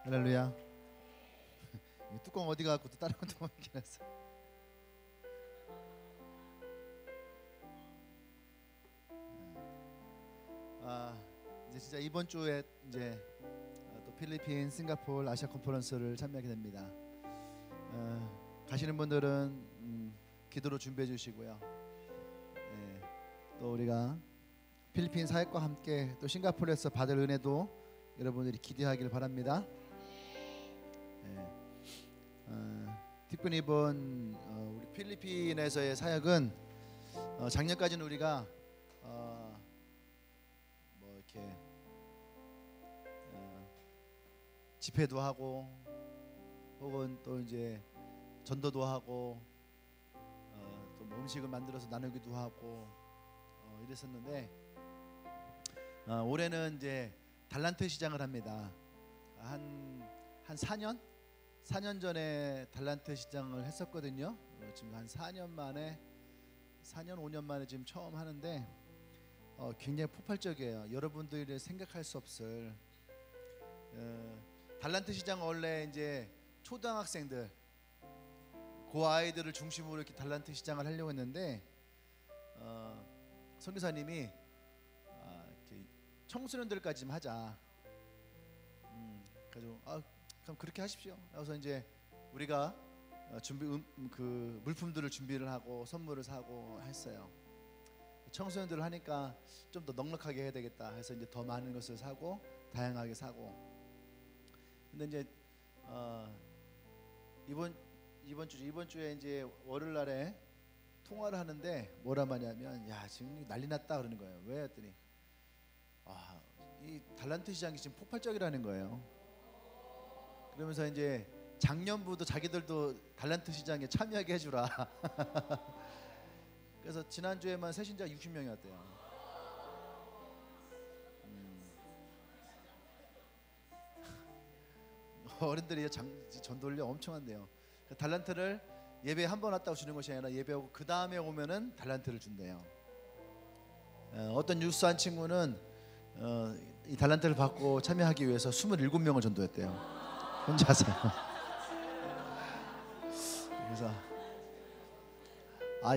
할렐루야. 뚜껑 어디 가고 또 다른 것도 먹긴 했어. 이제 진짜 이번 주에 이제 또 필리핀, 싱가포르 아시아 컨퍼런스를 참여하게 됩니다. 가시는 분들은 기도로 준비해 주시고요. 또 우리가 필리핀 사역과 함께 또 싱가포르에서 받을 은혜도 여러분들이 기대하길 바랍니다. 특별히 이번 우리 필리핀에서의 사역은 작년까지는 우리가 뭐 이렇게 집회도 하고 혹은 또 이제 전도도 하고 또 뭐 음식을 만들어서 나누기도 하고 이랬었는데 올해는 이제 달란트 시장을 합니다. 한 4년 전에 달란트 시장을 했었거든요. 지금 한 4년 5년 만에 지금 처음 하는데 굉장히 폭발적이에요. 여러분들이 생각할 수 없을 달란트 시장은 원래 이제 초등학생들 그 아이들을 중심으로 이렇게 달란트 시장을 하려고 했는데 선교사님이 이렇게 청소년들까지 좀 하자. 그래서 그럼 그렇게 하십시오. 그래서 이제 우리가 그 물품들을 준비를 하고 선물을 사고 했어요. 청소년들을 하니까 좀 더 넉넉하게 해야 되겠다 해서 이제 더 많은 것을 사고 다양하게 사고. 근데 이제 이번 주에 이제 월요일 날에 통화를 하는데 뭐라 말하냐면 야 지금 난리 났다 그러는 거예요. 왜 했더니 이 달란트 시장이 지금 폭발적이라는 거예요. 그러면서 이제 작년부터 자기들도 달란트 시장에 참여하게 해주라. 그래서 지난주에만 새신자 60명이 왔대요. 어른들이 전도를 엄청 한대요. 달란트를 예배 한 번 왔다고 주는 것이 아니라 예배하고 그 다음에 오면은 달란트를 준대요. 어떤 뉴스 한 친구는 이 달란트를 받고 참여하기 위해서 27명을 전도했대요. 혼자서. 그래서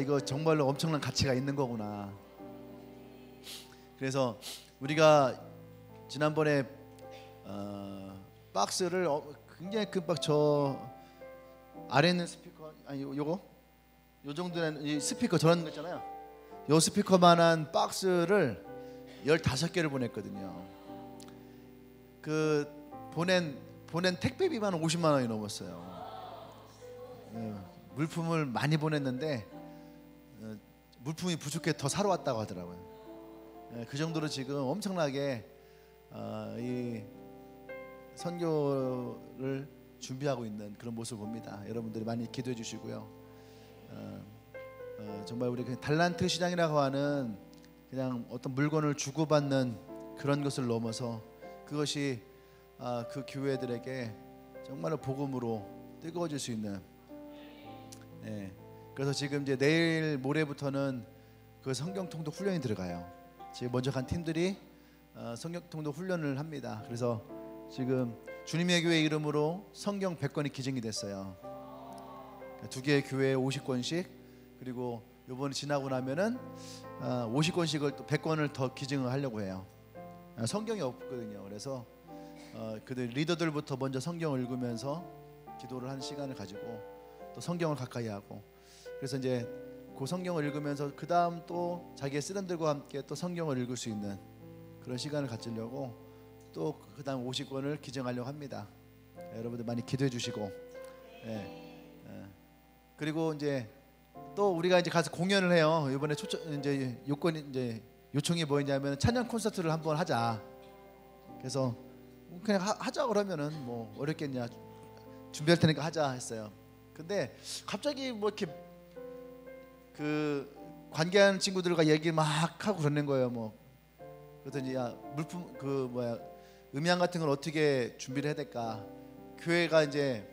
이거 정말로 엄청난 가치가 있는 거구나. 그래서 우리가 지난번에 박스를 굉장히 큰 박스 저 아래 있는 스피커 요거 요 정도는 이 스피커 저런 거 있잖아요. 요 스피커만한 박스를 15개를 보냈거든요. 그 보낸 택배비만 50만 원이 넘었어요. 물품을 많이 보냈는데 물품이 부족해 더 사러 왔다고 하더라고요. 그 정도로 지금 엄청나게 이 선교를 준비하고 있는 그런 모습을 봅니다. 여러분들이 많이 기도해 주시고요. 정말 우리 달란트 시장이라고 하는 그냥 어떤 물건을 주고받는 그런 것을 넘어서 그것이 그 교회들에게 정말로 복음으로 뜨거워질 수 있는. 그래서 지금 이제 내일 모레부터는 그 성경 통독 훈련이 들어가요. 지금 먼저 간 팀들이 성경 통독 훈련을 합니다. 그래서 지금 주님의 교회 이름으로 성경 100권이 기증이 됐어요. 두 개의 교회에 50권씩, 그리고 이번에 지나고 나면은 50권씩을 또 100권을 더 기증을 하려고 해요. 성경이 없거든요. 그래서 그들 리더들부터 먼저 성경을 읽으면서 기도를 하는 시간을 가지고 또 성경을 가까이 하고, 그래서 이제 그 성경을 읽으면서 그 다음 또 자기의 쓰담들과 함께 또 성경을 읽을 수 있는 그런 시간을 가지려고 또 그 다음 50권을 기증하려고 합니다. 여러분들 많이 기도해 주시고, 그리고 이제 또 우리가 이제 가서 공연을 해요. 이번에 이제 요청이 뭐였냐면 찬양 콘서트를 한번 하자. 그래서 그냥 하자 그러면은 뭐 어렵겠냐, 준비할 테니까 하자 했어요. 근데 갑자기 뭐 이렇게 그 관계하는 친구들과 얘기 막 하고 그러는 거예요. 뭐 그랬더니 야 물품 음향 같은 걸 어떻게 준비를 해야 될까? 교회가 이제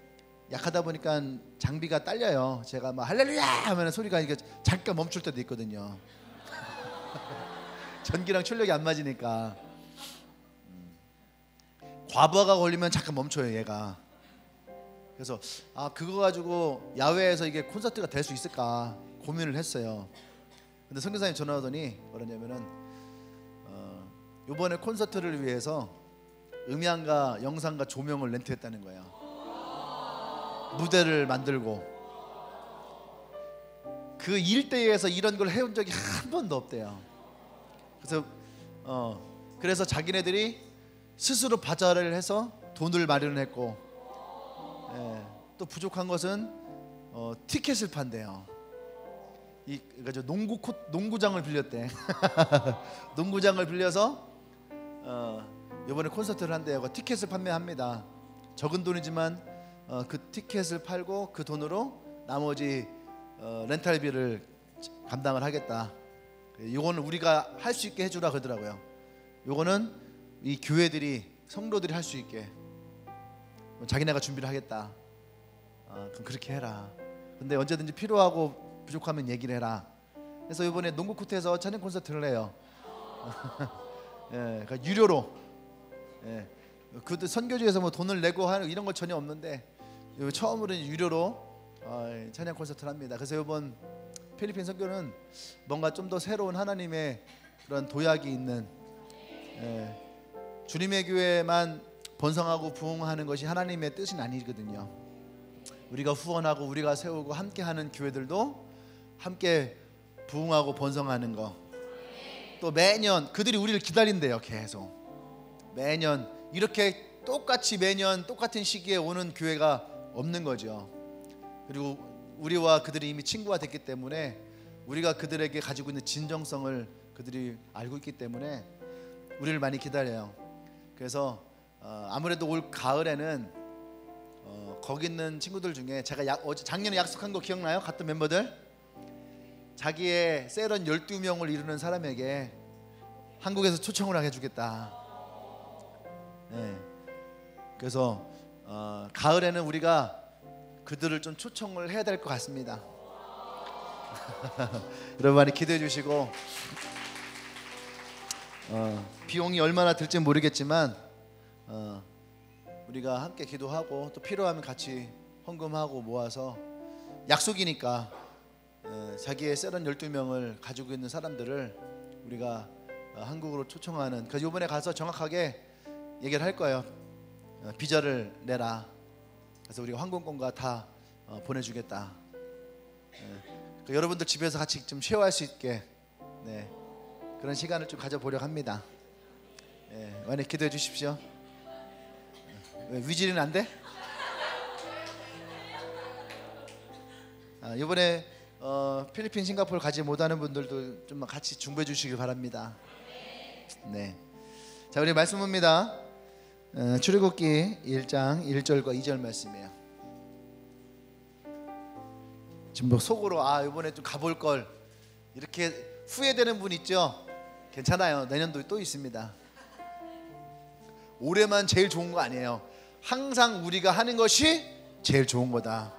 약하다 보니까 장비가 딸려요. 제가 막 할렐루야 하면 소리가 이게 잠깐 멈출 때도 있거든요. 전기랑 출력이 안 맞으니까 과부하가 걸리면 잠깐 멈춰요 얘가. 그래서 그거 가지고 야외에서 이게 콘서트가 될 수 있을까 고민을 했어요. 근데 선교사님 전화 오더니 뭐랬냐면은 이번에 콘서트를 위해서 음향과 영상과 조명을 렌트했다는 거예요. 무대를 만들고 그 일대에서 이런 걸 해온 적이 한 번도 없대요. 그래서 자기네들이 스스로 바자를 해서 돈을 마련했고, 또 부족한 것은 티켓을 판대요. 그러니까 농구장을 빌렸대. 농구장을 빌려서 이번에 콘서트를 한대요. 티켓을 판매합니다. 적은 돈이지만 그 티켓을 팔고 그 돈으로 나머지 렌탈비를 감당을 하겠다. 요거는 우리가 할 수 있게 해주라 그러더라고요. 요거는 이 교회들이 성도들이 할 수 있게 자기네가 준비를 하겠다. 그럼 그렇게 해라. 근데 언제든지 필요하고 부족하면 얘기를 해라. 그래서 이번에 농구 코트에서 찬양 콘서트를 해요. 그러니까 유료로. 그것도 선교지에서 뭐 돈을 내고 하는 이런 거 전혀 없는데 처음으로 유료로 찬양 콘서트를 합니다. 그래서 이번 필리핀 선교는 뭔가 좀 더 새로운 하나님의 그런 도약이 있는, 주님의 교회만 번성하고 부흥하는 것이 하나님의 뜻은 아니거든요. 우리가 후원하고 우리가 세우고 함께하는 교회들도 함께 부흥하고 번성하는 거. 또 매년 그들이 우리를 기다린대요. 계속 매년 이렇게 똑같이 매년 똑같은 시기에 오는 교회가 없는 거죠. 그리고 우리와 그들이 이미 친구가 됐기 때문에 우리가 그들에게 가지고 있는 진정성을 그들이 알고 있기 때문에 우리를 많이 기다려요. 그래서 아무래도 올 가을에는 거기 있는 친구들 중에 제가 어제 작년에 약속한 거 기억나요? 같은 멤버들 자기의 세런 12명을 이루는 사람에게 한국에서 초청을 해주겠다. 그래서 가을에는 우리가 그들을 좀 초청을 해야 될 것 같습니다. 여러분 많이 기대해 주시고, 비용이 얼마나 들지 모르겠지만 우리가 함께 기도하고 또 필요하면 같이 헌금하고 모아서 약속이니까 자기의 세런 12명을 가지고 있는 사람들을 우리가 한국으로 초청하는. 그래서 이번에 가서 정확하게 얘기를 할 거예요. 비자를 내라. 그래서 우리가 항공권과 다 보내주겠다. 그러니까 여러분들 집에서 같이 좀 쉐어할 수 있게 그런 시간을 좀 가져보려고 합니다. 많이 기도해 주십시오. 왜 위질은 안 돼? 이번에 필리핀, 싱가포르 가지 못하는 분들도 좀 같이 중보해 주시길 바랍니다. 자, 우리 말씀 봅니다. 출애굽기 1장 1절과 2절 말씀이에요. 지금 뭐 속으로 이번에 좀 가볼 걸 이렇게 후회되는 분 있죠? 괜찮아요. 내년도 또 있습니다. 올해만 제일 좋은 거 아니에요. 항상 우리가 하는 것이 제일 좋은 거다.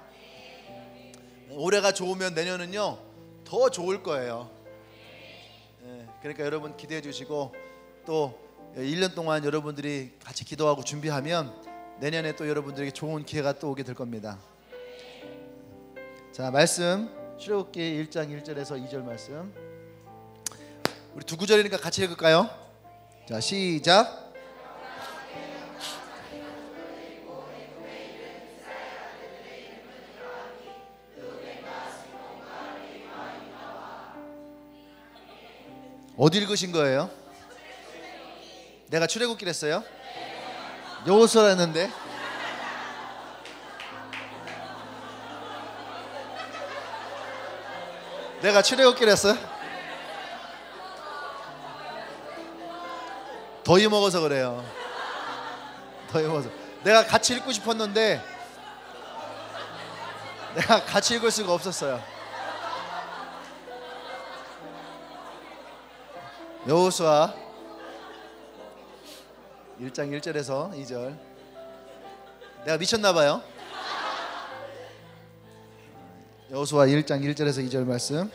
올해가 좋으면 내년은요 더 좋을 거예요. 그러니까 여러분 기대해 주시고, 또 1년 동안 여러분들이 같이 기도하고 준비하면 내년에 또 여러분들에게 좋은 기회가 또 오게 될 겁니다. 자, 말씀 출애굽기 1장 1절에서 2절 말씀, 우리 두 구절이니까 같이 읽을까요? 자, 시작. 어디 읽으신 거예요? 내가 출애굽기를 했어요? 여호수아라 했는데. 내가 출애굽기를 했어요? 더위 먹어서 그래요. 더위 먹어서. 내가 같이 읽고 싶었는데 내가 같이 읽을 수가 없었어요. 여호수아 1장 1절에서 2절. 내가 미쳤나봐요. 여호수아 1장 1절에서 2절 말씀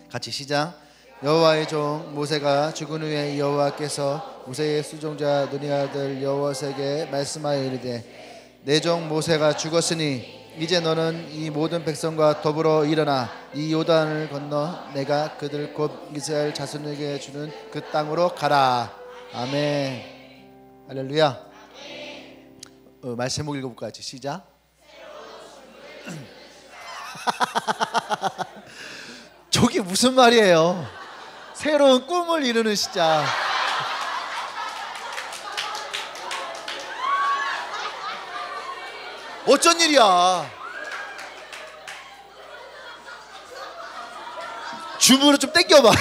같이 시작. 여호와의 종 모세가 죽은 후에 여호와께서 모세의 수종자 눈의 아들 여호와에게 말씀하여 이르되 내 종 모세가 죽었으니 이제 너는 이 모든 백성과 더불어 일어나 이 요단을 건너 내가 그들 곧 이스라엘 자손에게 주는 그 땅으로 가라. 아멘. 할렐루야. 말씀 제목 읽어볼까? 같이 시작. 저게 무슨 말이에요? 새로운 꿈을 이루는 시작. 어쩐 일이야? 주문을 좀 땡겨봐.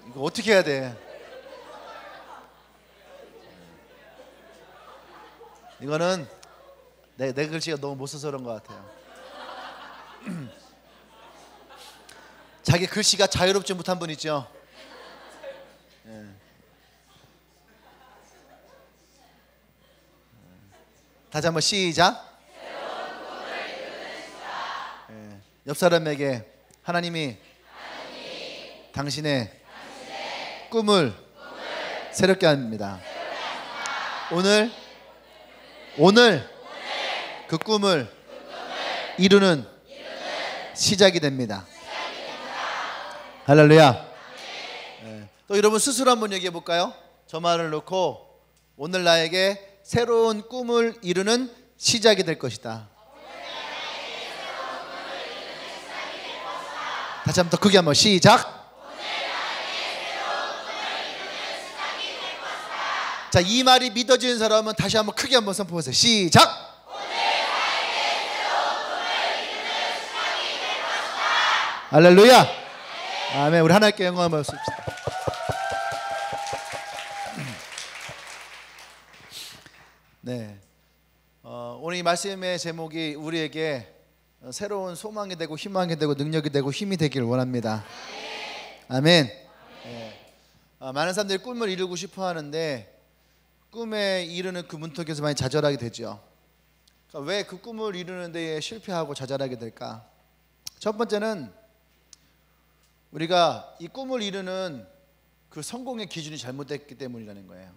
이거 어떻게 해야 돼? 이거는 내 글씨가 너무 못 써서 그런 것 같아요. 자기 글씨가 자유롭지 못한 분 있죠? 예. 다시 한번 시작. 예. 옆 사람에게 하나님이 당신의 꿈을 새롭게 합니다. 오늘 그 꿈을 이루는 시작이 됩니다. 할렐루야. 네. 또 여러분 스스로 한번 얘기해 볼까요? 저 말을 놓고 오늘 나에게 새로운 꿈을 이루는 시작이 될 것이다. 다시 한번 더 크게 한번 시작. 자, 이 말이 믿어지는 사람은 다시 한번 크게 한번 선포하세요. 시작. 할렐루야. 아멘. 우리 하나님께 영광을 받습시다. 네. 오늘 이 말씀의 제목이 우리에게 새로운 소망이 되고 희망이 되고 능력이 되고 힘이 되길 원합니다. 아멘. 네. 많은 사람들이 꿈을 이루고 싶어 하는데 꿈에 이루는 그 문턱에서 많이 좌절하게 되죠. 그러니까 왜 그 꿈을 이루는 데에 실패하고 좌절하게 될까? 첫 번째는 우리가 이 꿈을 이루는 그 성공의 기준이 잘못됐기 때문이라는 거예요.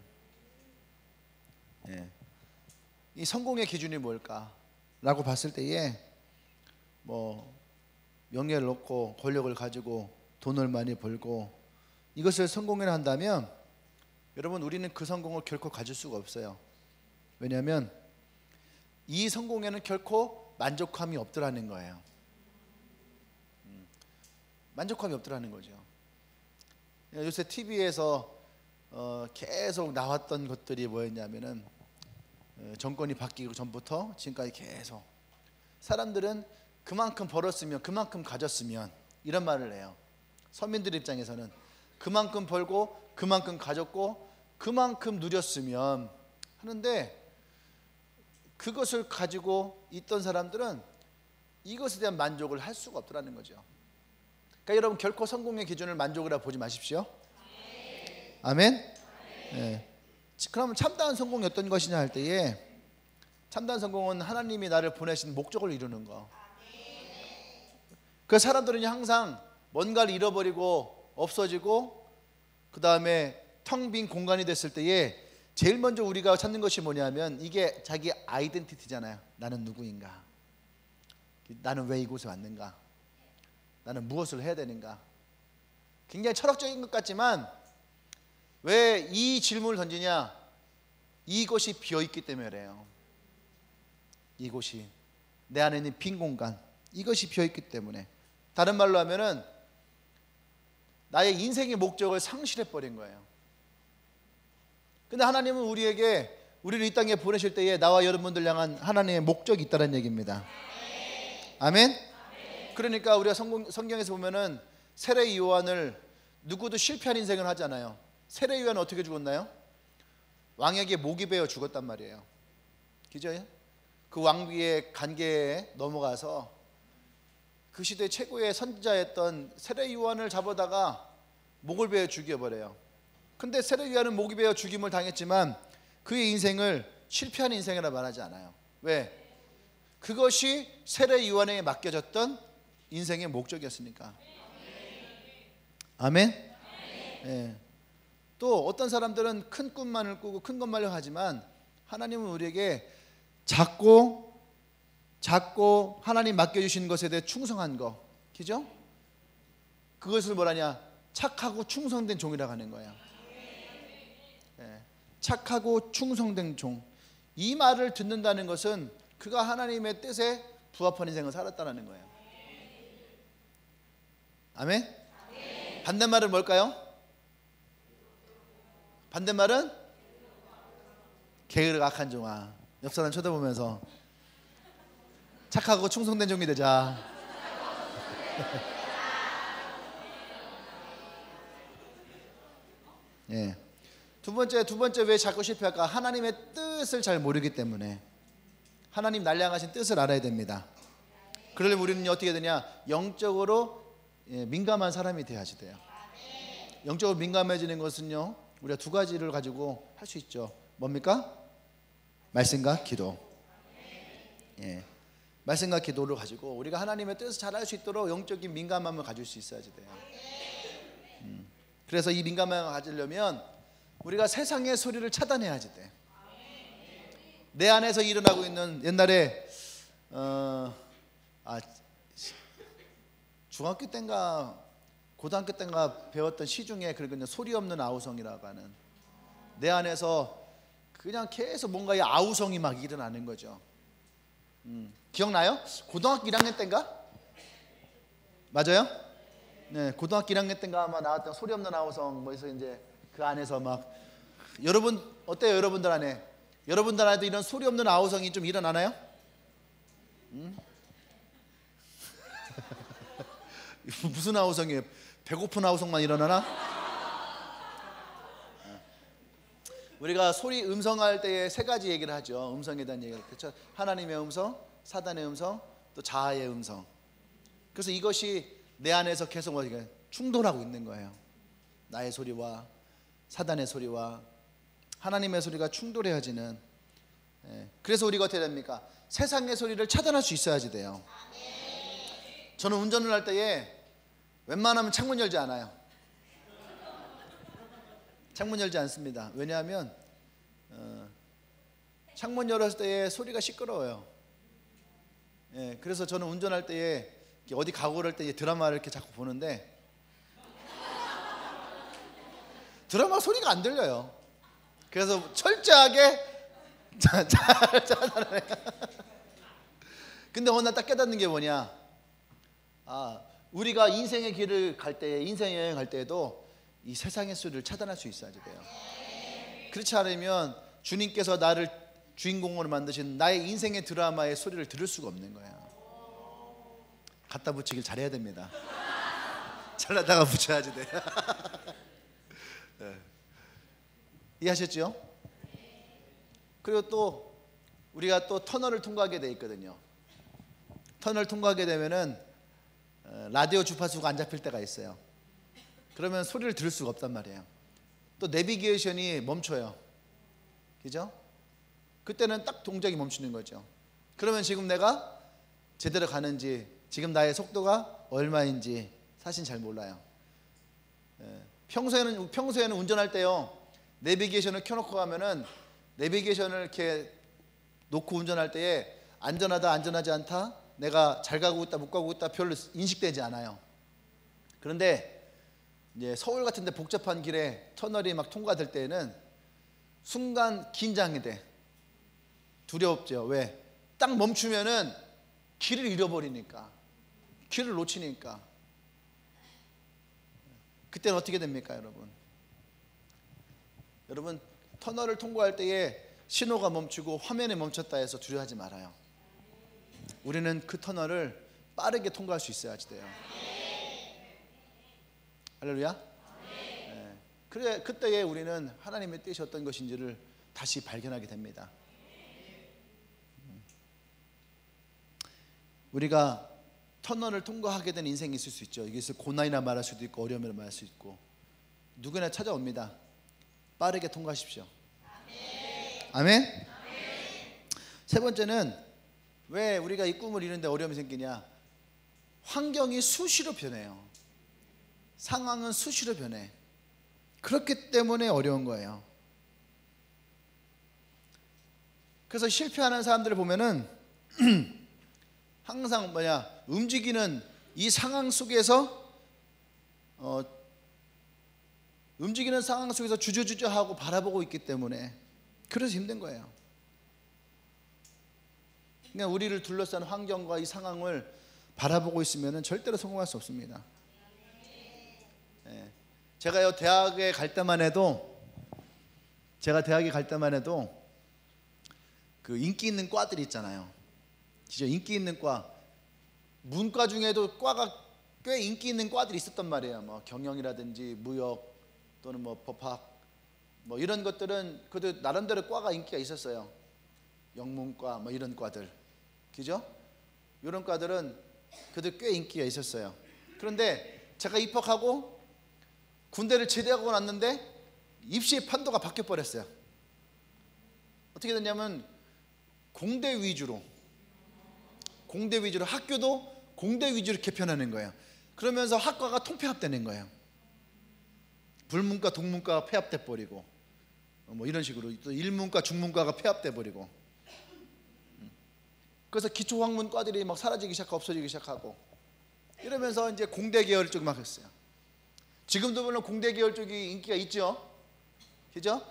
예. 이 성공의 기준이 뭘까? 라고 봤을 때에 뭐 명예를 얻고 권력을 가지고 돈을 많이 벌고 이것을 성공이라 한다면 여러분 우리는 그 성공을 결코 가질 수가 없어요. 왜냐하면 이 성공에는 결코 만족함이 없더라는 거예요. 만족함이 없더라는 거죠. 요새 TV에서 계속 나왔던 것들이 뭐였냐면은 정권이 바뀌고 전부터 지금까지 계속 사람들은 그만큼 벌었으면 그만큼 가졌으면 이런 말을 해요. 서민들 입장에서는 그만큼 벌고 그만큼 가졌고 그만큼 누렸으면 하는데 그것을 가지고 있던 사람들은 이것에 대한 만족을 할 수가 없더라는 거죠. 그러니까 여러분 결코 성공의 기준을 만족이라 보지 마십시오. 아멘. 네. 그러면 참다운 성공이 어떤 것이냐 할 때에 참다운 성공은 하나님이 나를 보내신 목적을 이루는 거. 그 사람들은 항상 뭔가를 잃어버리고 없어지고 그 다음에 텅 빈 공간이 됐을 때에 제일 먼저 우리가 찾는 것이 뭐냐면 이게 자기 아이덴티티잖아요. 나는 누구인가? 나는 왜 이곳에 왔는가? 나는 무엇을 해야 되는가? 굉장히 철학적인 것 같지만 왜 이 질문을 던지냐? 이곳이 비어있기 때문에 그래요. 이곳이 내 안에 있는 빈 공간 이것이 비어있기 때문에 다른 말로 하면은 나의 인생의 목적을 상실해버린 거예요. 근데 하나님은 우리를 이 땅에 보내실 때에 나와 여러분들 향한 하나님의 목적이 있다는 얘기입니다. 아멘? 그러니까 우리가 성경에서 보면은 세례 요한을 누구도 실패한 인생을 하잖아요. 세례 요한은 어떻게 죽었나요? 왕에게 목이 베어 죽었단 말이에요. 그죠? 그 왕비의 관계에 넘어가서 그 시대 최고의 선지자였던 세례 요한을 잡아다가 목을 베어 죽여버려요. 근데 세례 요한은 목이 베어 죽임을 당했지만 그의 인생을 실패한 인생이라 말하지 않아요. 왜? 그것이 세례 요한에게 맡겨졌던 인생의 목적이었으니까. 아멘? 예. 또 어떤 사람들은 큰 꿈만을 꾸고 큰 것만을 하지만 하나님은 우리에게 작고 하나님 맡겨주신 것에 대해 충성한 거, 그죠? 그것을 뭐라냐? 착하고 충성된 종이라고 하는 거예요. 예. 착하고 충성된 종. 이 말을 듣는다는 것은 그가 하나님의 뜻에 부합한 인생을 살았다는 거예요. 아멘? 반대말은 뭘까요? 반대말은 게으르고 악한 종아. 옆 사람 쳐다보면서 착하고 충성된 종이 되자. 예. 두 번째 왜 자꾸 실패할까? 하나님의 뜻을 잘 모르기 때문에. 하나님 날량하신 뜻을 알아야 됩니다. 그러려면 우리는 어떻게 되냐? 영적으로 민감한 사람이 돼야지 돼요. 영적으로 민감해지는 것은요, 우리가 두 가지를 가지고 할 수 있죠. 뭡니까? 말씀과 기도. 예. 말씀과 기도를 가지고 우리가 하나님의 뜻을 잘 알 수 있도록 영적인 민감함을 가질 수 있어야지 돼요. 그래서 이 민감함을 가지려면 우리가 세상의 소리를 차단해야지 돼. 내 안에서 일어나고 있는 옛날에 중학교 때인가 고등학교 때인가 배웠던 시 중에 그러거든요. 소리 없는 아우성이라고 하는. 내 안에서 그냥 계속 뭔가 이 아우성이 막 일어나는 거죠. 기억나요? 고등학교 1학년 때인가? 맞아요? 네, 고등학교 1학년 때인가 아마 나왔던 소리 없는 아우성 뭐해서 이제 그 안에서 막 여러분 어때요? 여러분들 안에 이런 소리 없는 아우성이 좀 일어나나요? 무슨 아우성이에요? 배고픈 아우성만 일어나나? 우리가 소리 음성할 때에 세 가지 얘기를 하죠. 음성에 대한 얘기를. 그렇죠? 하나님의 음성, 사단의 음성, 또 자아의 음성. 그래서 이것이 내 안에서 계속 충돌하고 있는 거예요. 나의 소리와 사단의 소리와 하나님의 소리가 충돌해야지는. 그래서 우리가 어떻게 됩니까? 세상의 소리를 차단할 수 있어야지 돼요. 저는 운전을 할 때에 웬만하면 창문 열지 않아요. 창문 열지 않습니다. 왜냐하면 창문 열었을 때에 소리가 시끄러워요. 그래서 저는 운전할 때에 어디 가고 그럴 때 드라마를 이렇게 자꾸 보는데 드라마 소리가 안 들려요. 그래서 철저하게 잘 근데 어느 날 딱 깨닫는 게 뭐냐? 우리가 인생의 길을 갈 때, 인생 여행 갈 때에도 이 세상의 소리를 차단할 수 있어야지 돼요. 그렇지 않으면 주님께서 나를 주인공으로 만드신 나의 인생의 드라마의 소리를 들을 수가 없는 거예요. 갖다 붙이길 잘해야 됩니다. 잘라다가 붙여야지 돼요. 네. 이해하셨죠? 그리고 또 우리가 또 터널을 통과하게 돼 있거든요. 터널을 통과하게 되면은 라디오 주파수가 안 잡힐 때가 있어요. 그러면 소리를 들을 수가 없단 말이에요. 또 내비게이션이 멈춰요. 그죠? 그때는 딱 동작이 멈추는 거죠. 그러면 지금 내가 제대로 가는지, 지금 나의 속도가 얼마인지 사실 잘 몰라요. 평소에는 운전할 때요, 내비게이션을 켜놓고 가면은 내비게이션을 이렇게 놓고 운전할 때에 안전하다, 안전하지 않다, 내가 잘 가고 있다, 못 가고 있다 별로 인식되지 않아요. 그런데 이제 서울 같은데 복잡한 길에 터널이 막 통과될 때에는 순간 긴장이 돼. 두렵죠. 왜? 딱 멈추면은 길을 잃어버리니까, 길을 놓치니까. 그때는 어떻게 됩니까, 여러분? 여러분, 터널을 통과할 때에 신호가 멈추고 화면에 멈췄다 해서 두려워하지 말아요. 우리는 그 터널을 빠르게 통과할 수 있어야지 돼요. 할렐루야. 그래, 그때에 우리는 하나님의 뜻이 어떤 것인지를 다시 발견하게 됩니다. 우리가 터널을 통과하게 된 인생이 있을 수 있죠. 이것을 고난이라 말할 수도 있고 어려움이라 말할 수 있고 누구나 찾아옵니다. 빠르게 통과하십시오. 아멘. 세 번째는 왜 우리가 이 꿈을 이루는데 어려움이 생기냐? 환경이 수시로 변해요. 상황은 수시로 변해. 그렇기 때문에 어려운 거예요. 그래서 실패하는 사람들을 보면은 항상 움직이는 이 상황 속에서 움직이는 상황 속에서 주저주저하고 바라보고 있기 때문에 그래서 힘든 거예요. 그냥 우리를 둘러싼 환경과 이 상황을 바라보고 있으면 절대로 성공할 수 없습니다. 네. 제가요 대학에 갈 때만 해도 그 인기 있는 과들이 있잖아요. 진짜 인기 있는 과, 문과 중에도 과가 꽤 인기 있는 과들이 있었단 말이에요. 뭐 경영이라든지 무역 또는 뭐 법학 뭐 이런 것들은 그래도 나름대로 과가 인기가 있었어요. 영문과 뭐 이런 과들, 그죠? 이런 과들은 그래도 꽤 인기가 있었어요. 그런데 제가 입학하고 군대를 제대하고 났는데 입시의 판도가 바뀌어 버렸어요. 어떻게 됐냐면 공대 위주로 학교도 공대 위주로 개편하는 거예요. 그러면서 학과가 통폐합되는 거예요. 불문과 동문과가 폐합돼 버리고 뭐 이런 식으로 또 일문과 중문과가 폐합돼 버리고 그래서 기초학문과들이 막 사라지기 시작하고 없어지기 시작하고 이러면서 이제 공대 계열 쪽이 막 했어요. 지금도 물론 공대 계열 쪽이 인기가 있죠, 그죠?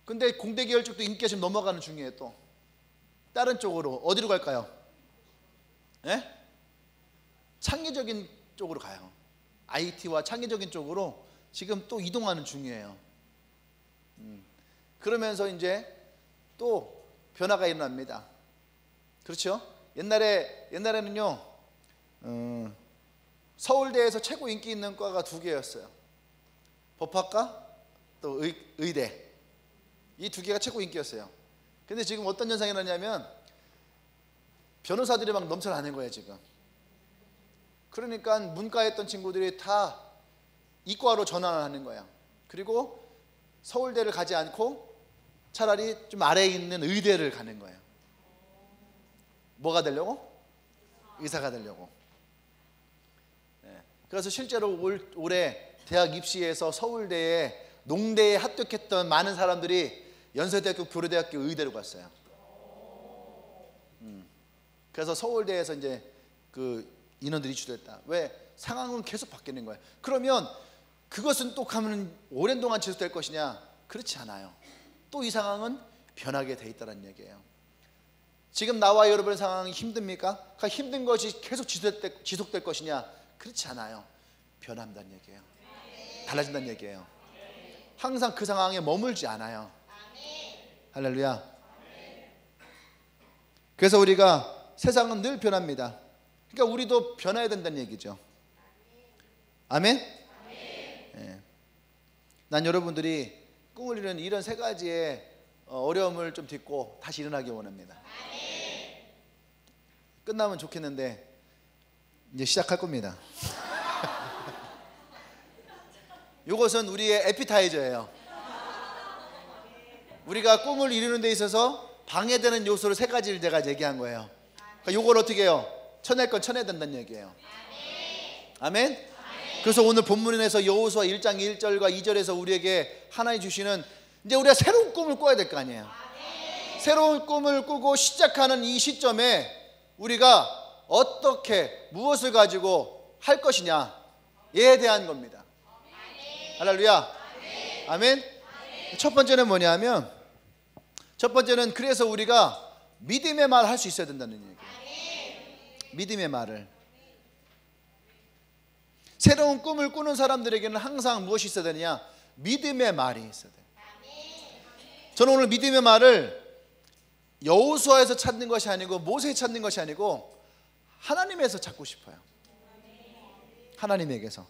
근데 공대 계열 쪽도 인기가 지금 넘어가는 중이에요. 또 다른 쪽으로 어디로 갈까요? 예? 창의적인 쪽으로 가요. IT와 창의적인 쪽으로 지금 또 이동하는 중이에요. 그러면서 이제 또 변화가 일어납니다. 그렇죠? 옛날에는요 서울대에서 최고 인기 있는 과가 두 개였어요. 법학과 또 의대, 이 두 개가 최고 인기였어요. 근데 지금 어떤 현상이 나냐면 변호사들이 막 넘쳐나는 거예요 지금. 그러니까 문과에 했던 친구들이 다 이과로 전환을 하는 거예요. 그리고 서울대를 가지 않고 차라리 좀 아래에 있는 의대를 가는 거예요. 뭐가 되려고? 의사가 되려고. 네. 그래서 실제로 올해 대학 입시에서 서울대에 농대에 합격했던 많은 사람들이 연세대학교, 교래대학교 의대로 갔어요. 그래서 서울대에서 이제 그 인원들이 주됐다. 왜? 상황은 계속 바뀌는 거예요. 그러면 그것은 또 가면 오랜 동안 지속될 것이냐? 그렇지 않아요. 또 이 상황은 변하게 돼 있다는 얘기예요. 지금 나와 여러분의 상황이 힘듭니까? 그러니까 힘든 것이 계속 지속될 것이냐? 그렇지 않아요. 변한다는 얘기예요. 달라진다는 얘기예요. 항상 그 상황에 머물지 않아요. 할렐루야. 그래서 우리가 세상은 늘 변합니다. 그러니까 우리도 변해야 된다는 얘기죠. 아멘? 네. 난 여러분들이 꿈을 이루는 이런 세 가지의 어려움을 좀 딛고 다시 일어나기 원합니다. 끝나면 좋겠는데 이제 시작할 겁니다. 이것은 우리의 에피타이저예요. 우리가 꿈을 이루는 데 있어서 방해되는 요소를 세 가지를 제가 얘기한 거예요. 그러니까 이걸 어떻게 해요? 쳐낼 건 쳐내야 된다는 얘기예요. 아멘? 그래서 오늘 본문에서 여호수아 1장 1절과 2절에서 우리에게 하나님 주시는 이제 우리가 새로운 꿈을 꿔야 될 거 아니에요. 새로운 꿈을 꾸고 시작하는 이 시점에 우리가 어떻게 무엇을 가지고 할 것이냐에 대한 겁니다. 할렐루야. 아멘. 첫 번째는 뭐냐면 첫 번째는 그래서 우리가 믿음의 말을 할 수 있어야 된다는 얘기예요. 믿음의 말을. 새로운 꿈을 꾸는 사람들에게는 항상 무엇이 있어야 되느냐? 믿음의 말이 있어야 돼요. 저는 오늘 믿음의 말을 여호수아에서 찾는 것이 아니고 모세에 찾는 것이 아니고 하나님에서 찾고 싶어요. 하나님에게서.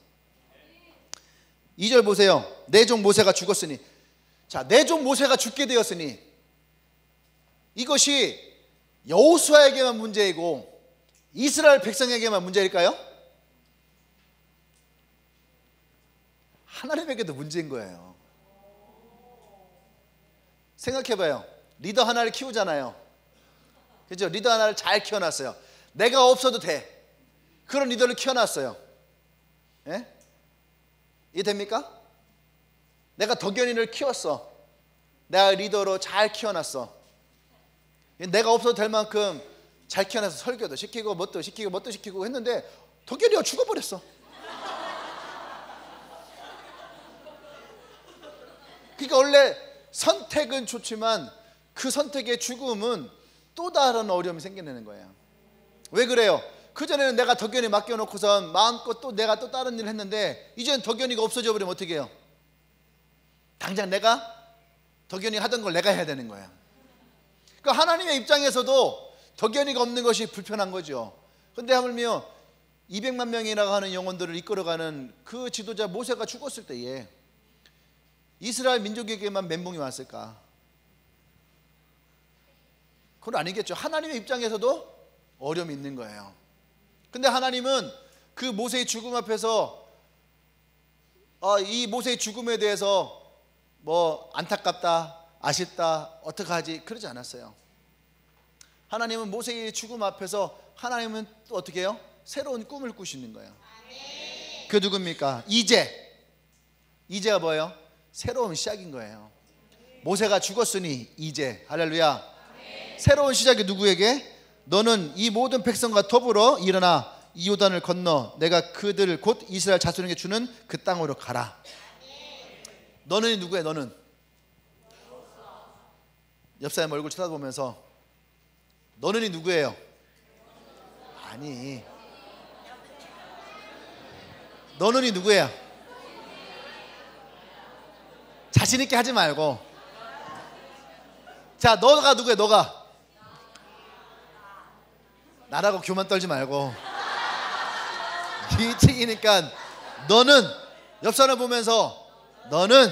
2절 보세요. 내 종 모세가 죽었으니, 자, 내 종 모세가 죽게 되었으니 이것이 여호수아에게만 문제이고 이스라엘 백성에게만 문제일까요? 하나님에게도 문제인 거예요. 생각해봐요. 리더 하나를 키우잖아요. 그죠? 리더 하나를 잘 키워놨어요. 내가 없어도 돼. 그런 리더를 키워놨어요. 예? 이해됩니까? 내가 덕연이를 키웠어. 내가 리더로 잘 키워놨어. 내가 없어도 될 만큼 잘 키워놔서 설교도 시키고 뭣도 시키고 했는데 덕연이가 죽어버렸어. 그러니까 원래 선택은 좋지만 그 선택의 죽음은 또 다른 어려움이 생겨내는 거예요. 왜 그래요? 그전에는 내가 덕연이 맡겨놓고선 마음껏 또 내가 또 다른 일을 했는데 이제는 덕연이가 없어져 버리면 어떻게 해요? 당장 내가 덕연이 하던 걸 내가 해야 되는 거예요. 그러니까 하나님의 입장에서도 덕연이가 없는 것이 불편한 거죠. 그런데 하물며 200만 명이라고 하는 영혼들을 이끌어가는 그 지도자 모세가 죽었을 때에 이스라엘 민족에게만 멘붕이 왔을까? 그건 아니겠죠. 하나님의 입장에서도 어려움이 있는 거예요. 근데 하나님은 그 모세의 죽음 앞에서 이 모세의 죽음에 대해서 뭐 안타깝다, 아쉽다, 어떡하지 그러지 않았어요. 하나님은 모세의 죽음 앞에서 하나님은 또 어떻게 해요? 새로운 꿈을 꾸시는 거예요. 그 누굽니까? 이제가 뭐예요? 새로운 시작인 거예요. 모세가 죽었으니 이제 할렐루야. 새로운 시작이 누구에게? 너는 이 모든 백성과 더불어 일어나 이 요단을 건너 내가 그들 곧 이스라엘 자손에게 주는 그 땅으로 가라. 너는 누구야? 너는 옆 사람 얼굴 쳐다보면서 너는 누구예요? 아니 너는 누구야? 자신 있게 하지 말고 자 너가 누구야? 너가 나라고 교만 떨지 말고 이책이니까 너는 옆 사람 보면서 너는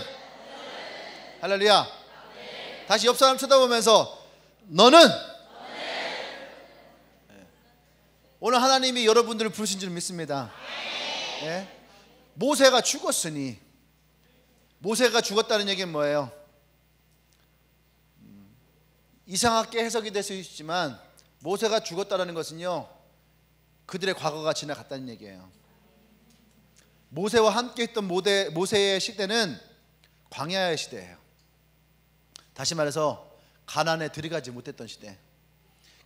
할렐루야. 다시 옆 사람 쳐다보면서 너는 오늘 하나님이 여러분들을 부르신 줄 믿습니다. 예? 모세가 죽었으니 모세가 죽었다는 얘기는 뭐예요? 이상하게 해석이 될 수 있지만 모세가 죽었다는 것은요 그들의 과거가 지나갔다는 얘기예요. 모세와 함께 했던 모세의 시대는 광야의 시대예요. 다시 말해서 가나안에 들어가지 못했던 시대.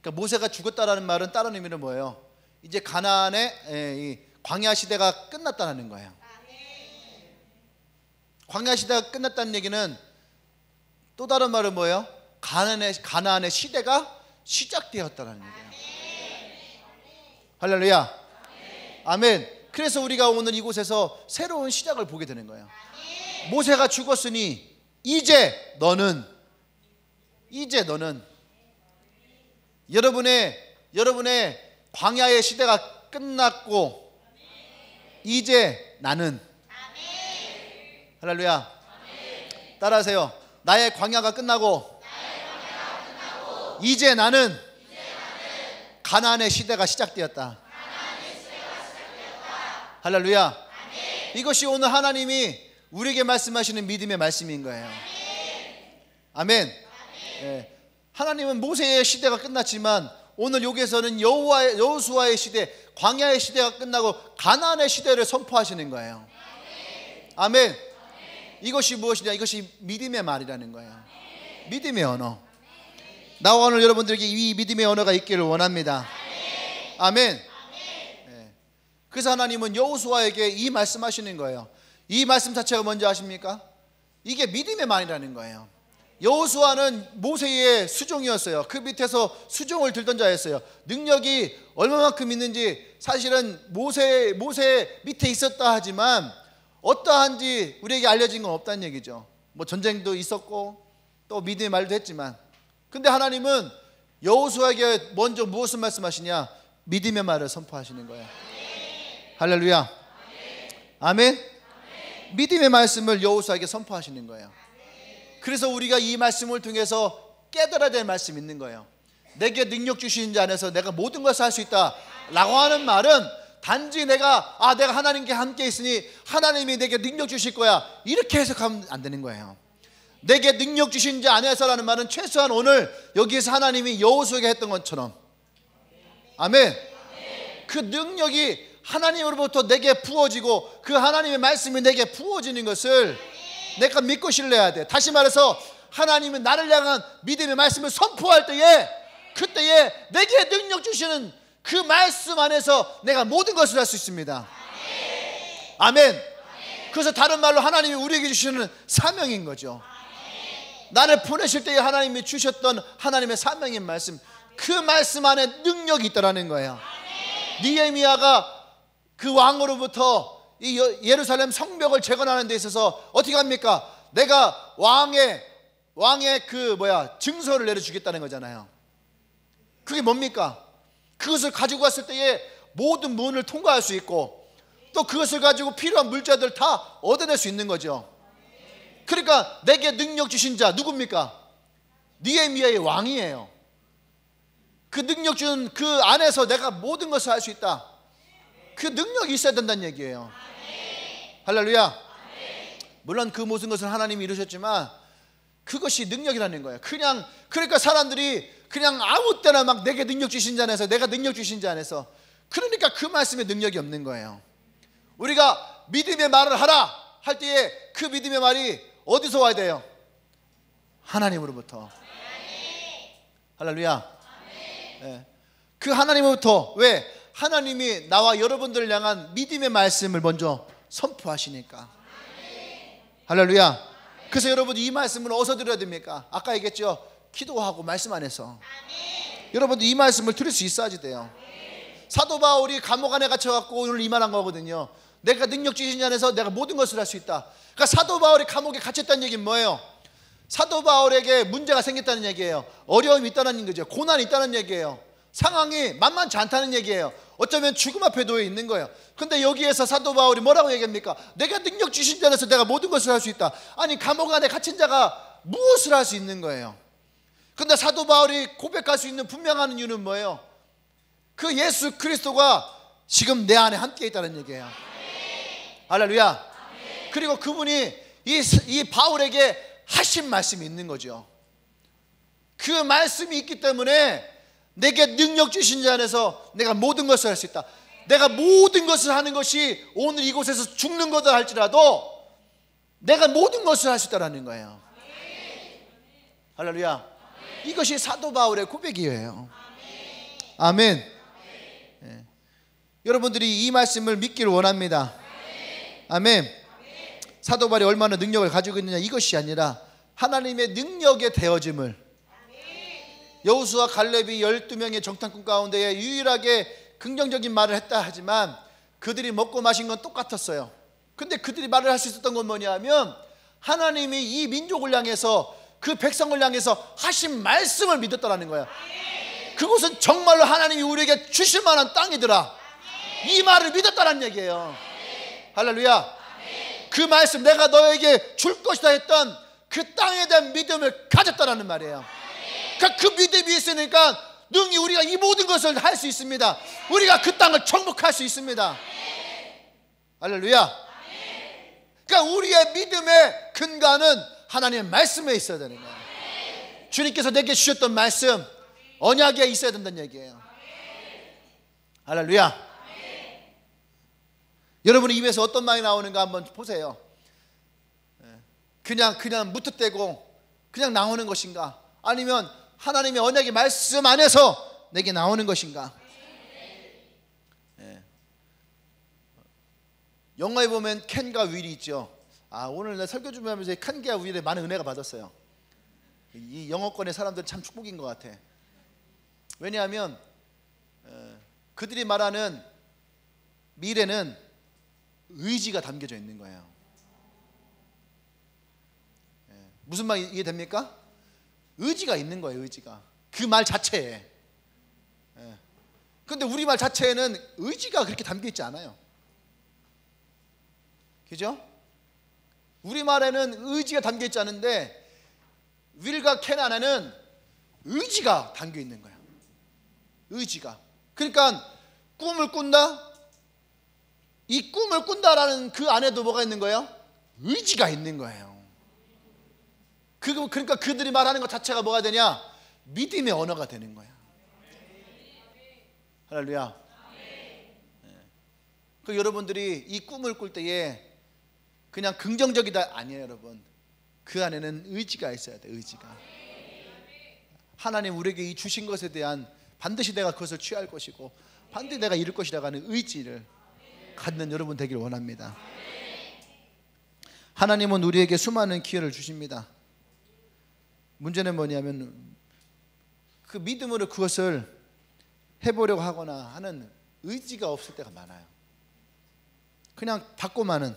그러니까 모세가 죽었다라는 말은 다른 의미는 뭐예요? 이제 가나안의 광야 시대가 끝났다는 거예요. 광야 시대가 끝났다는 얘기는 또 다른 말은 뭐예요? 가나안의 시대가 시작되었다는 얘기예요. 할렐루야. 아멘. 그래서 우리가 오늘 이곳에서 새로운 시작을 보게 되는 거예요. 모세가 죽었으니 이제 너는 여러분의 광야의 시대가 끝났고 이제 나는 할렐루야. 따라하세요. 나의 광야가 끝나고 이제 나는 가나안의 시대가 시작되었다. 할렐루야. 이것이 오늘 하나님이 우리에게 말씀하시는 믿음의 말씀인 거예요. 아멘. 예. 하나님은 모세의 시대가 끝났지만 오늘 여기에서는 여호수아의 시대, 광야의 시대가 끝나고 가나안의 시대를 선포하시는 거예요. 아멘. 이것이 무엇이냐? 이것이 믿음의 말이라는 거예요. 믿음의 언어. 나와 오늘 여러분들에게 이 믿음의 언어가 있기를 원합니다. 아멘. 네. 그래서 하나님은 여호수아에게 이 말씀하시는 거예요. 이 말씀 자체가 뭔지 아십니까? 이게 믿음의 말이라는 거예요. 여호수아는 모세의 수종이었어요. 그 밑에서 수종을 들던 자였어요. 능력이 얼마만큼 있는지 사실은 모세 밑에 있었다 하지만 어떠한지 우리에게 알려진 건 없다는 얘기죠. 뭐 전쟁도 있었고 또 믿음의 말도 했지만, 근데 하나님은 여호수아에게 먼저 무엇을 말씀하시냐? 믿음의 말을 선포하시는 거예요. 할렐루야. 아멘. 믿음의 말씀을 여호수아에게 선포하시는 거예요. 그래서 우리가 이 말씀을 통해서 깨달아야 될 말씀이 있는 거예요. 내게 능력 주시는 자 안에서 내가 모든 것을 할 수 있다 라고 하는 말은 단지 내가 하나님께 함께 있으니 하나님이 내게 능력 주실 거야 이렇게 해석하면 안 되는 거예요. 내게 능력 주신 자 안에서라는 말은 최소한 오늘 여기에서 하나님이 여호수아에게 했던 것처럼, 아멘, 그 능력이 하나님으로부터 내게 부어지고 그 하나님의 말씀이 내게 부어지는 것을 내가 믿고 신뢰해야 돼. 다시 말해서 하나님은 나를 향한 믿음의 말씀을 선포할 때에, 그때에 내게 능력 주시는 그 말씀 안에서 내가 모든 것을 할 수 있습니다. 아멘. 그래서 다른 말로 하나님이 우리에게 주시는 사명인 거죠. 나를 보내실 때에 하나님이 주셨던 하나님의 사명인 말씀, 그 말씀 안에 능력이 있다라는 거예요. 느헤미야가 그 왕으로부터 이 예루살렘 성벽을 재건하는 데 있어서 어떻게 합니까? 내가 왕의 증서를 내려주겠다는 거잖아요. 그게 뭡니까? 그것을 가지고 갔을 때에 모든 문을 통과할 수 있고 또 그것을 가지고 필요한 물자들 다 얻어낼 수 있는 거죠. 그러니까 내게 능력 주신 자 누굽니까? 느헤미야의 왕이에요. 그 능력 준 그 안에서 내가 모든 것을 할 수 있다. 그 능력이 있어야 된다는 얘기예요. 할렐루야. 물론 그 모든 것을 하나님이 이루셨지만 그것이 능력이라는 거예요. 그러니까 사람들이 그냥 아무 때나 막 내게 능력 주신 자 안에서, 내가 능력 주신 자 안에서, 그러니까 그 말씀에 능력이 없는 거예요. 우리가 믿음의 말을 하라 할 때에 그 믿음의 말이 어디서 와야 돼요? 하나님으로부터. 할렐루야. 네. 그 하나님으로부터. 왜? 하나님이 나와 여러분들을 향한 믿음의 말씀을 먼저 선포하시니까. 할렐루야. 그래서 여러분 이 말씀을 어디서 들어야 됩니까? 아까 얘기했죠. 기도하고 말씀 안에서. 여러분도 이 말씀을 들을 수 있어야지 돼요. 사도 바울이 감옥 안에 갇혀갖고 오늘 이 말한 거거든요. 내가 능력 주신 자 안에서 내가 모든 것을 할 수 있다. 그러니까 사도 바울이 감옥에 갇혔다는 얘기는 뭐예요? 사도 바울에게 문제가 생겼다는 얘기예요. 어려움이 있다는 거죠. 고난이 있다는 얘기예요. 상황이 만만치 않다는 얘기예요. 어쩌면 죽음 앞에 놓여 있는 거예요. 근데 여기에서 사도 바울이 뭐라고 얘기합니까? 내가 능력 주신 자 안에서 내가 모든 것을 할 수 있다. 아니 감옥 안에 갇힌 자가 무엇을 할 수 있는 거예요? 근데 사도 바울이 고백할 수 있는 분명한 이유는 뭐예요? 그 예수 그리스도가 지금 내 안에 함께 있다는 얘기예요. 할렐루야. 그리고 그분이 이 바울에게 하신 말씀이 있는 거죠. 그 말씀이 있기 때문에 내게 능력 주신 자 안에서 내가 모든 것을 할 수 있다. 내가 모든 것을 하는 것이 오늘 이곳에서 죽는 거다 할지라도 내가 모든 것을 할 수 있다는 거예요. 할렐루야. 이것이 사도 바울의 고백이에요. 아멘. 네. 여러분들이 이 말씀을 믿기를 원합니다. 아멘. 사도 바울이 얼마나 능력을 가지고 있느냐 이것이 아니라 하나님의 능력의 되어짐을, 여호수아 갈렙이 12명의 정탐꾼 가운데 유일하게 긍정적인 말을 했다 하지만 그들이 먹고 마신 건 똑같았어요. 근데 그들이 말을 할 수 있었던 건 뭐냐면 하나님이 이 민족을 향해서, 그 백성을 향해서 하신 말씀을 믿었다라는 거야. 그곳은 정말로 하나님이 우리에게 주실 만한 땅이더라. 이 말을 믿었다라는 얘기예요. 할렐루야. 그 말씀, 내가 너에게 줄 것이다 했던 그 땅에 대한 믿음을 가졌다라는 말이에요. 그러니까 그 믿음이 있으니까 능히 우리가 이 모든 것을 할 수 있습니다. 우리가 그 땅을 정복할 수 있습니다. 할렐루야. 그러니까 우리의 믿음의 근간은 하나님의 말씀에 있어야 되는 거예요. 주님께서 내게 주셨던 말씀, 언약에 있어야 된다는 얘기예요. 할렐루야. 여러분의 입에서 어떤 말이 나오는가 한번 보세요. 그냥 무턱대고 그냥 나오는 것인가, 아니면 하나님의 언약의 말씀 안에서 내게 나오는 것인가. 영화에 보면 켄과 윌이 있죠. 오늘 나 설교 준비하면서 켄과 윌에 많은 은혜가 받았어요. 이 영어권의 사람들은 참 축복인 것 같아. 왜냐하면 그들이 말하는 미래는 의지가 담겨져 있는 거예요. 무슨 말 이해됩니까? 의지가 있는 거예요. 의지가, 그 말 자체에. 그런데 우리 말 자체에는 의지가 그렇게 담겨 있지 않아요. 그죠? 우리말에는 의지가 담겨 있지 않은데 윌과 켄 안에는 의지가 담겨 있는 거예요. 의지가. 그러니까 꿈을 꾼다. 이 꿈을 꾼다라는 그 안에도 뭐가 있는 거예요? 의지가 있는 거예요. 그러니까 그들이 말하는 것 자체가 뭐가 되냐? 믿음의 언어가 되는 거야. 할렐루야. 그 여러분들이 이 꿈을 꿀 때에 그냥 긍정적이다 아니에요, 여러분. 그 안에는 의지가 있어야 돼. 의지가. 하나님 우리에게 이 주신 것에 대한 반드시 내가 그것을 취할 것이고 반드시 내가 이룰 것이라고 하는 의지를 갖는 여러분 되길 원합니다. 하나님은 우리에게 수많은 기회를 주십니다. 문제는 뭐냐면 그 믿음으로 그것을 해보려고 하거나 하는 의지가 없을 때가 많아요. 그냥 받고만은.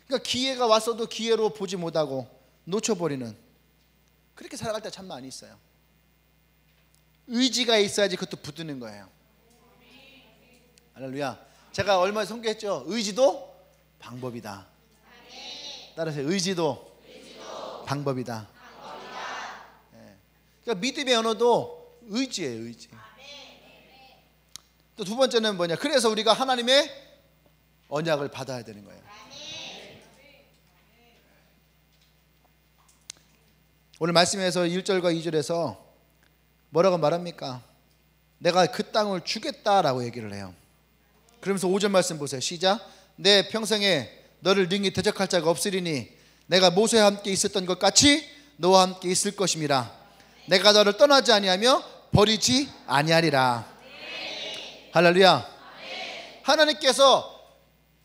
그러니까 기회가 왔어도 기회로 보지 못하고 놓쳐버리는, 그렇게 살아갈 때 참 많이 있어요. 의지가 있어야지 그것도 붙드는 거예요. 할렐루야. 제가 얼마 전에 소개했죠. 의지도 방법이다. 따라서 의지도 방법이다. 그러니까 믿음의 언어도 의지예요. 의지. 또 두 번째는 뭐냐? 그래서 우리가 하나님의 언약을 받아야 되는 거예요. 오늘 말씀에서 1절과 2절에서 뭐라고 말합니까? 내가 그 땅을 주겠다라고 얘기를 해요. 그러면서 5절 말씀 보세요. 시작. 내 평생에 너를 능히 대적할 자가 없으리니 내가 모세와 함께 있었던 것 같이 너와 함께 있을 것임이라. 내가 너를 떠나지 아니하며 버리지 아니하리라. 할렐루야. 하나님께서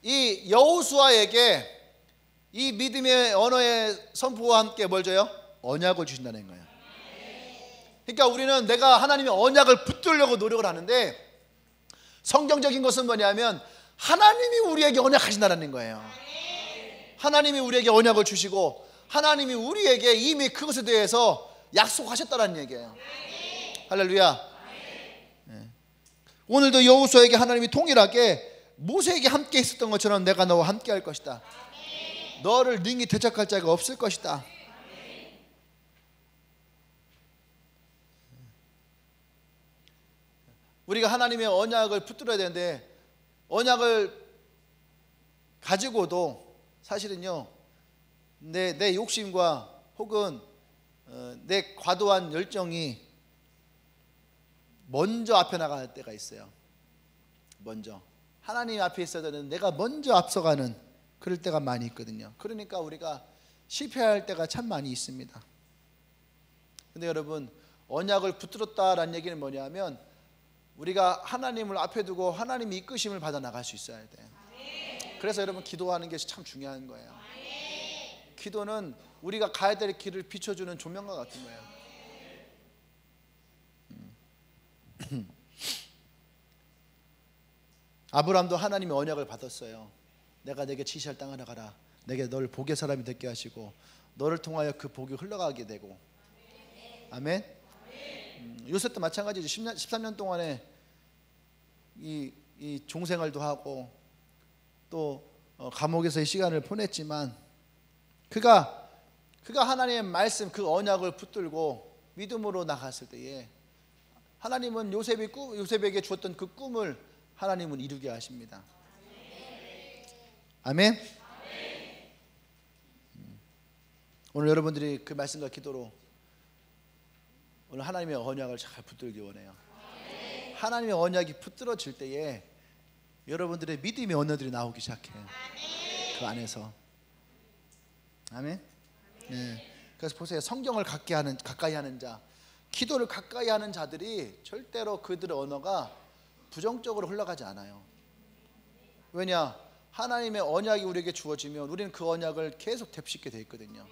이 여호수아에게 이 믿음의 언어의 선포와 함께 뭘 줘요? 언약을 주신다는 거예요. 그러니까 우리는 내가 하나님의 언약을 붙들려고 노력을 하는데 성경적인 것은 뭐냐면 하나님이 우리에게 언약하신다는 거예요. 하나님이 우리에게 언약을 주시고 하나님이 우리에게 이미 그것에 대해서 약속하셨다는 얘기예요. 할렐루야. 오늘도 여호수아에게 하나님이 동일하게 모세에게 함께 있었던 것처럼 내가 너와 함께 할 것이다. 너를 능히 대적할 자가 없을 것이다. 우리가 하나님의 언약을 붙들어야 되는데 언약을 가지고도 사실은요 내 욕심과 혹은 내 과도한 열정이 먼저 앞에 나갈 때가 있어요. 먼저 하나님 앞에 있어야 되는데 내가 먼저 앞서가는 그럴 때가 많이 있거든요. 그러니까 우리가 실패할 때가 참 많이 있습니다. 근데 여러분 언약을 붙들었다라는 얘기는 뭐냐면 우리가 하나님을 앞에 두고 하나님의 이끄심을 받아 나갈 수 있어야 돼요. 그래서 여러분 기도하는 게 참 중요한 거예요. 기도는 우리가 가야 될 길을 비춰주는 조명과 같은 거예요. 아브라함도 하나님의 언약을 받았어요. 내가 내게 지시할 땅을 가라. 내게 너를 복의 사람이 되게 하시고 너를 통하여 그 복이 흘러가게 되고. 아멘. 요셉도 마찬가지죠. 13년 동안에 이 종생활도 하고 또 감옥에서의 시간을 보냈지만 그가 하나님의 말씀 그 언약을 붙들고 믿음으로 나갔을 때에 하나님은 요셉에게 주었던 그 꿈을 하나님은 이루게 하십니다. 아멘. 오늘 여러분들이 그 말씀과 기도로 오늘 하나님의 언약을 잘 붙들기 원해요. 하나님의 언약이 붙들어질 때에 여러분들의 믿음의 언어들이 나오기 시작해요. 그 안에서. 아멘. 그래서 보세요. 성경을 가까이 하는 자, 기도를 가까이 하는 자들이 절대로 그들의 언어가 부정적으로 흘러가지 않아요. 왜냐? 하나님의 언약이 우리에게 주어지면 우리는 그 언약을 계속 되씹게 돼 있거든요.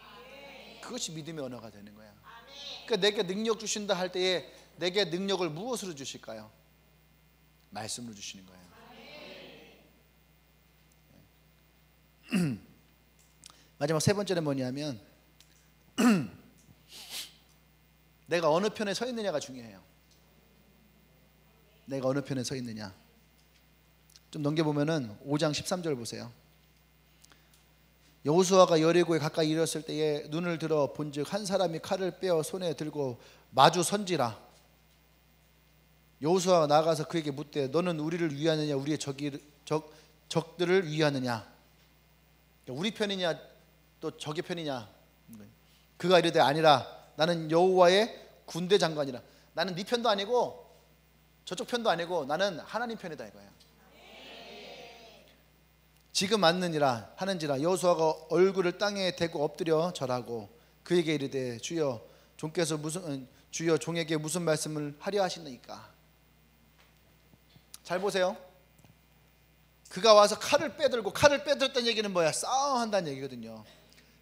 그것이 믿음의 언어가 되는 거야. 그러니까 내게 능력 주신다 할 때에 내게 능력을 무엇으로 주실까요? 말씀으로 주시는 거예요. 마지막 세 번째는 뭐냐면 내가 어느 편에 서 있느냐가 중요해요. 내가 어느 편에 서 있느냐. 좀 넘겨보면은 5장 13절 보세요. 여호수아가 여리고에 가까이 이르렀을 때에 눈을 들어 본즉 한 사람이 칼을 빼어 손에 들고 마주 선지라. 여호수아가 나가서 그에게 묻되 너는 우리를 위하느냐 우리의 적들을 위하느냐, 우리 편이냐 또 적의 편이냐. 그가 이르되 아니라 나는 여호와의 군대 장관이라. 나는 네 편도 아니고 저쪽 편도 아니고 나는 하나님 편이다 이거야. 지금 맞느니라 하는지라. 여호수아가 얼굴을 땅에 대고 엎드려 절하고 그에게 이르되 주여 종에게 무슨 말씀을 하려 하시니까. 잘 보세요. 그가 와서 칼을 빼들었다는 얘기는 뭐야? 싸움한다는 얘기거든요.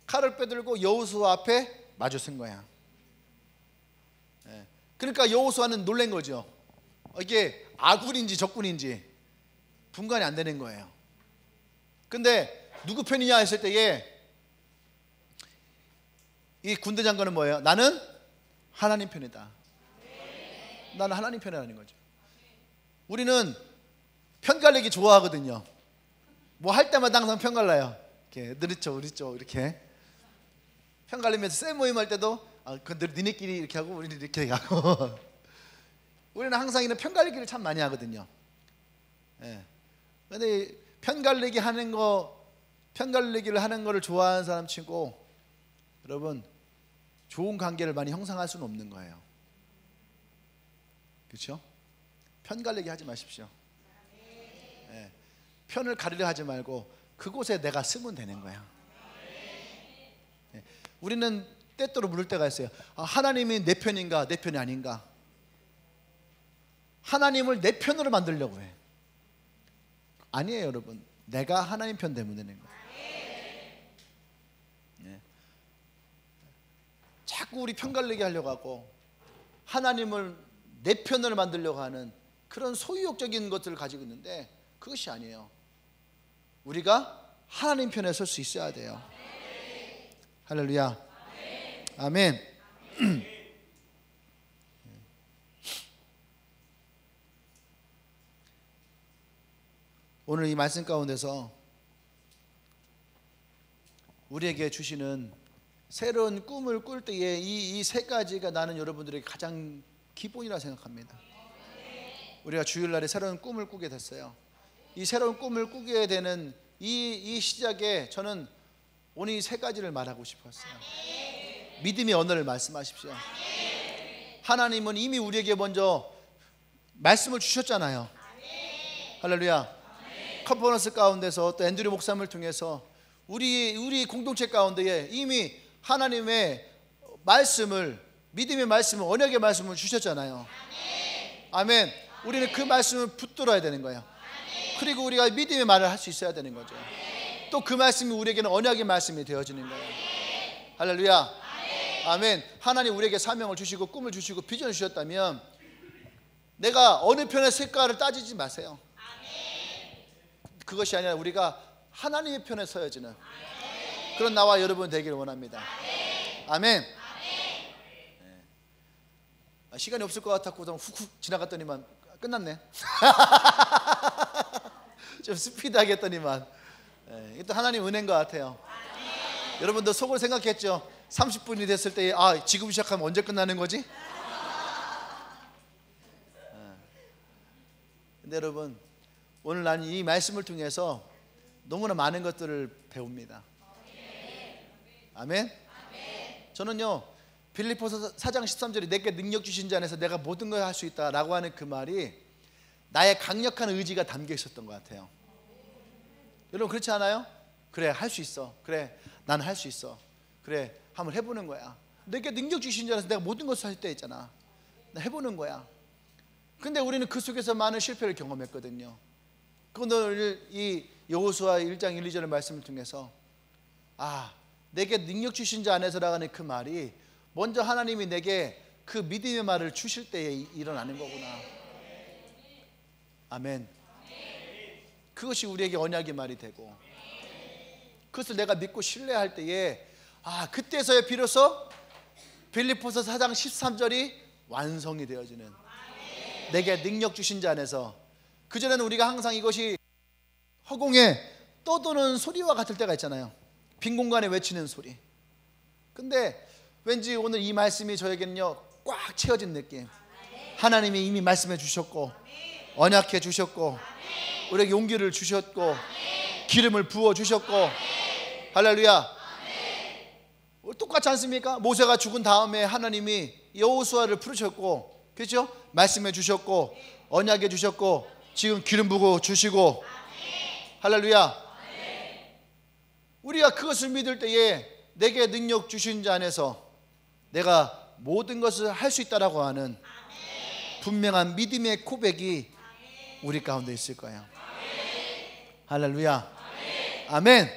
칼을 빼들고 여호수아 앞에 마주 쓴 거야. 그러니까 여호수아는 놀란 거죠. 이게 아군인지 적군인지 분간이 안 되는 거예요. 근데 누구 편이냐 했을 때에 이 군대 장관은 뭐예요? 나는 하나님 편이다. 나는 하나님 편이라는 거죠. 우리는 편갈리기 좋아하거든요. 뭐 할 때마다 항상 편갈라요. 이렇게 우리 쪽 이렇게 편갈리면서 쌤 모임 할 때도 니네끼리 이렇게 하고 우리는 이렇게 하고 우리는 항상 이런 편갈리기를 참 많이 하거든요. 근데 편갈리기를 하는 거를 좋아하는 사람 치고 여러분 좋은 관계를 많이 형성할 수는 없는 거예요. 그렇죠? 편갈리기 하지 마십시오. 편을 가리려 하지 말고 그곳에 내가 쓰면 되는 거야. 우리는 때때로 물을 때가 있어요. 하나님이 내 편인가 내 편이 아닌가. 하나님을 내 편으로 만들려고 해. 아니에요 여러분. 내가 하나님 편 되면 되는 거예요. 자꾸 우리 편갈리게 하려고 하고 하나님을 내 편으로 만들려고 하는 그런 소유욕적인 것들을 가지고 있는데 그것이 아니에요. 우리가 하나님 편에 설 수 있어야 돼요. 할렐루야. 아멘. 오늘 이 말씀 가운데서 우리에게 주시는 새로운 꿈을 꿀 때에 이 세 가지가 나는 여러분들에게 가장 기본이라 생각합니다. 우리가 주일날에 새로운 꿈을 꾸게 됐어요. 이 새로운 꿈을 꾸게 되는 이 시작에 저는 오늘 이 세 가지를 말하고 싶었어요. 믿음의 언어를 말씀하십시오. 하나님은 이미 우리에게 먼저 말씀을 주셨잖아요. 할렐루야. 컨퍼런스 가운데서 또 앤드류 목사님을 통해서 우리 공동체 가운데에 이미 하나님의 말씀을, 믿음의 말씀을, 언약의 말씀을 주셨잖아요. 아멘. 우리는 그 말씀을 붙들어야 되는 거예요. 그리고 우리가 믿음의 말을 할 수 있어야 되는 거죠. 또 그 말씀이 우리에게는 언약의 말씀이 되어지는 거예요. 할렐루야. 아멘. 하나님 우리에게 사명을 주시고 꿈을 주시고 비전을 주셨다면 내가 어느 편의 색깔을 따지지 마세요. 그것이 아니라 우리가 하나님의 편에 서야지는 그런 나와 여러분 되기를 원합니다. 아멘. 시간이 없을 것 같았고 훅훅 지나갔더니만 끝났네. 좀 스피드하게 했더니만 또 하나님 은혜인 것 같아요. 여러분도 속으로 생각했죠? 30분이 됐을 때 지금 시작하면 언제 끝나는 거지? 근데 여러분 오늘 나는 이 말씀을 통해서 너무나 많은 것들을 배웁니다. 아멘. 저는요 빌립보서 4장 13절에 내게 능력 주신 자 안에서 내가 모든 걸 할 수 있다라고 하는 그 말이 나의 강력한 의지가 담겨 있었던 것 같아요. 여러분 그렇지 않아요? 그래 할 수 있어. 그래 나는 할 수 있어. 그래 한번 해보는 거야. 내게 능력 주신 자 안에서 내가 모든 것을 할 때 있잖아. 나 해보는 거야. 근데 우리는 그 속에서 많은 실패를 경험했거든요. 오늘 이 여호수아 1장 1, 2절의 말씀을 통해서 내게 능력 주신 자 안에서라고 하는 그 말이 먼저 하나님이 내게 그 믿음의 말을 주실 때에 일어나는 거구나. 아멘. 그것이 우리에게 언약의 말이 되고 그것을 내가 믿고 신뢰할 때에 그때서야 비로소 빌립보서 4장 13절이 완성이 되어지는 내게 능력 주신 자 안에서. 그전에는 우리가 항상 이것이 허공에 떠도는 소리와 같을 때가 있잖아요. 빈 공간에 외치는 소리. 근데 왠지 오늘 이 말씀이 저에게는요 꽉 채워진 느낌. 하나님이 이미 말씀해 주셨고 언약해 주셨고 우리에게 용기를 주셨고 기름을 부어 주셨고 할렐루야. 똑같지 않습니까? 모세가 죽은 다음에 하나님이 여호수아를 부르셨고, 그렇죠? 말씀해 주셨고 언약해 주셨고 지금 기름 부어 주시고 할렐루야. 우리가 그것을 믿을 때에 내게 능력 주신 자 안에서 내가 모든 것을 할 수 있다라고 하는 분명한 믿음의 고백이 우리 가운데 있을 거예요. 할렐루야. 아멘.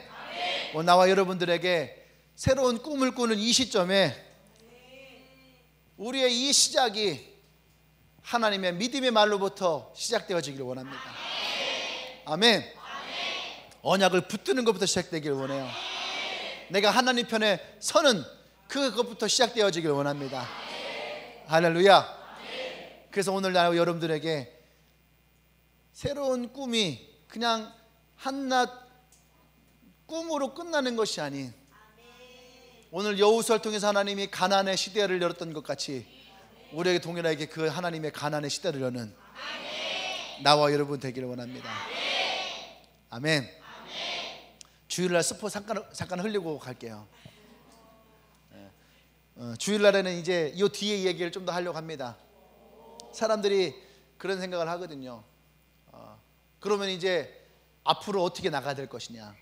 오늘 나와 여러분들에게 새로운 꿈을 꾸는 이 시점에 우리의 이 시작이 하나님의 믿음의 말로부터 시작되어지기를 원합니다. 아멘. 언약을 붙드는 것부터 시작되기를 원해요. 내가 하나님 편에 서는 그것부터 시작되어지길 원합니다. 할렐루야. 그래서 오늘 날 여러분들에게 새로운 꿈이 그냥 한낱 꿈으로 끝나는 것이 아닌, 오늘 여호수아를 통해서 하나님이 가나안의 시대를 열었던 것 같이 우리에게 동일하게 그 하나님의 가나안의 시대를 여는 나와 여러분 되기를 원합니다. 아멘. 주일날 스포 잠깐 흘리고 갈게요. 주일날에는 이제 이 뒤에 얘기를 좀 더 하려고 합니다. 사람들이 그런 생각을 하거든요. 그러면 이제 앞으로 어떻게 나가야 될 것이냐,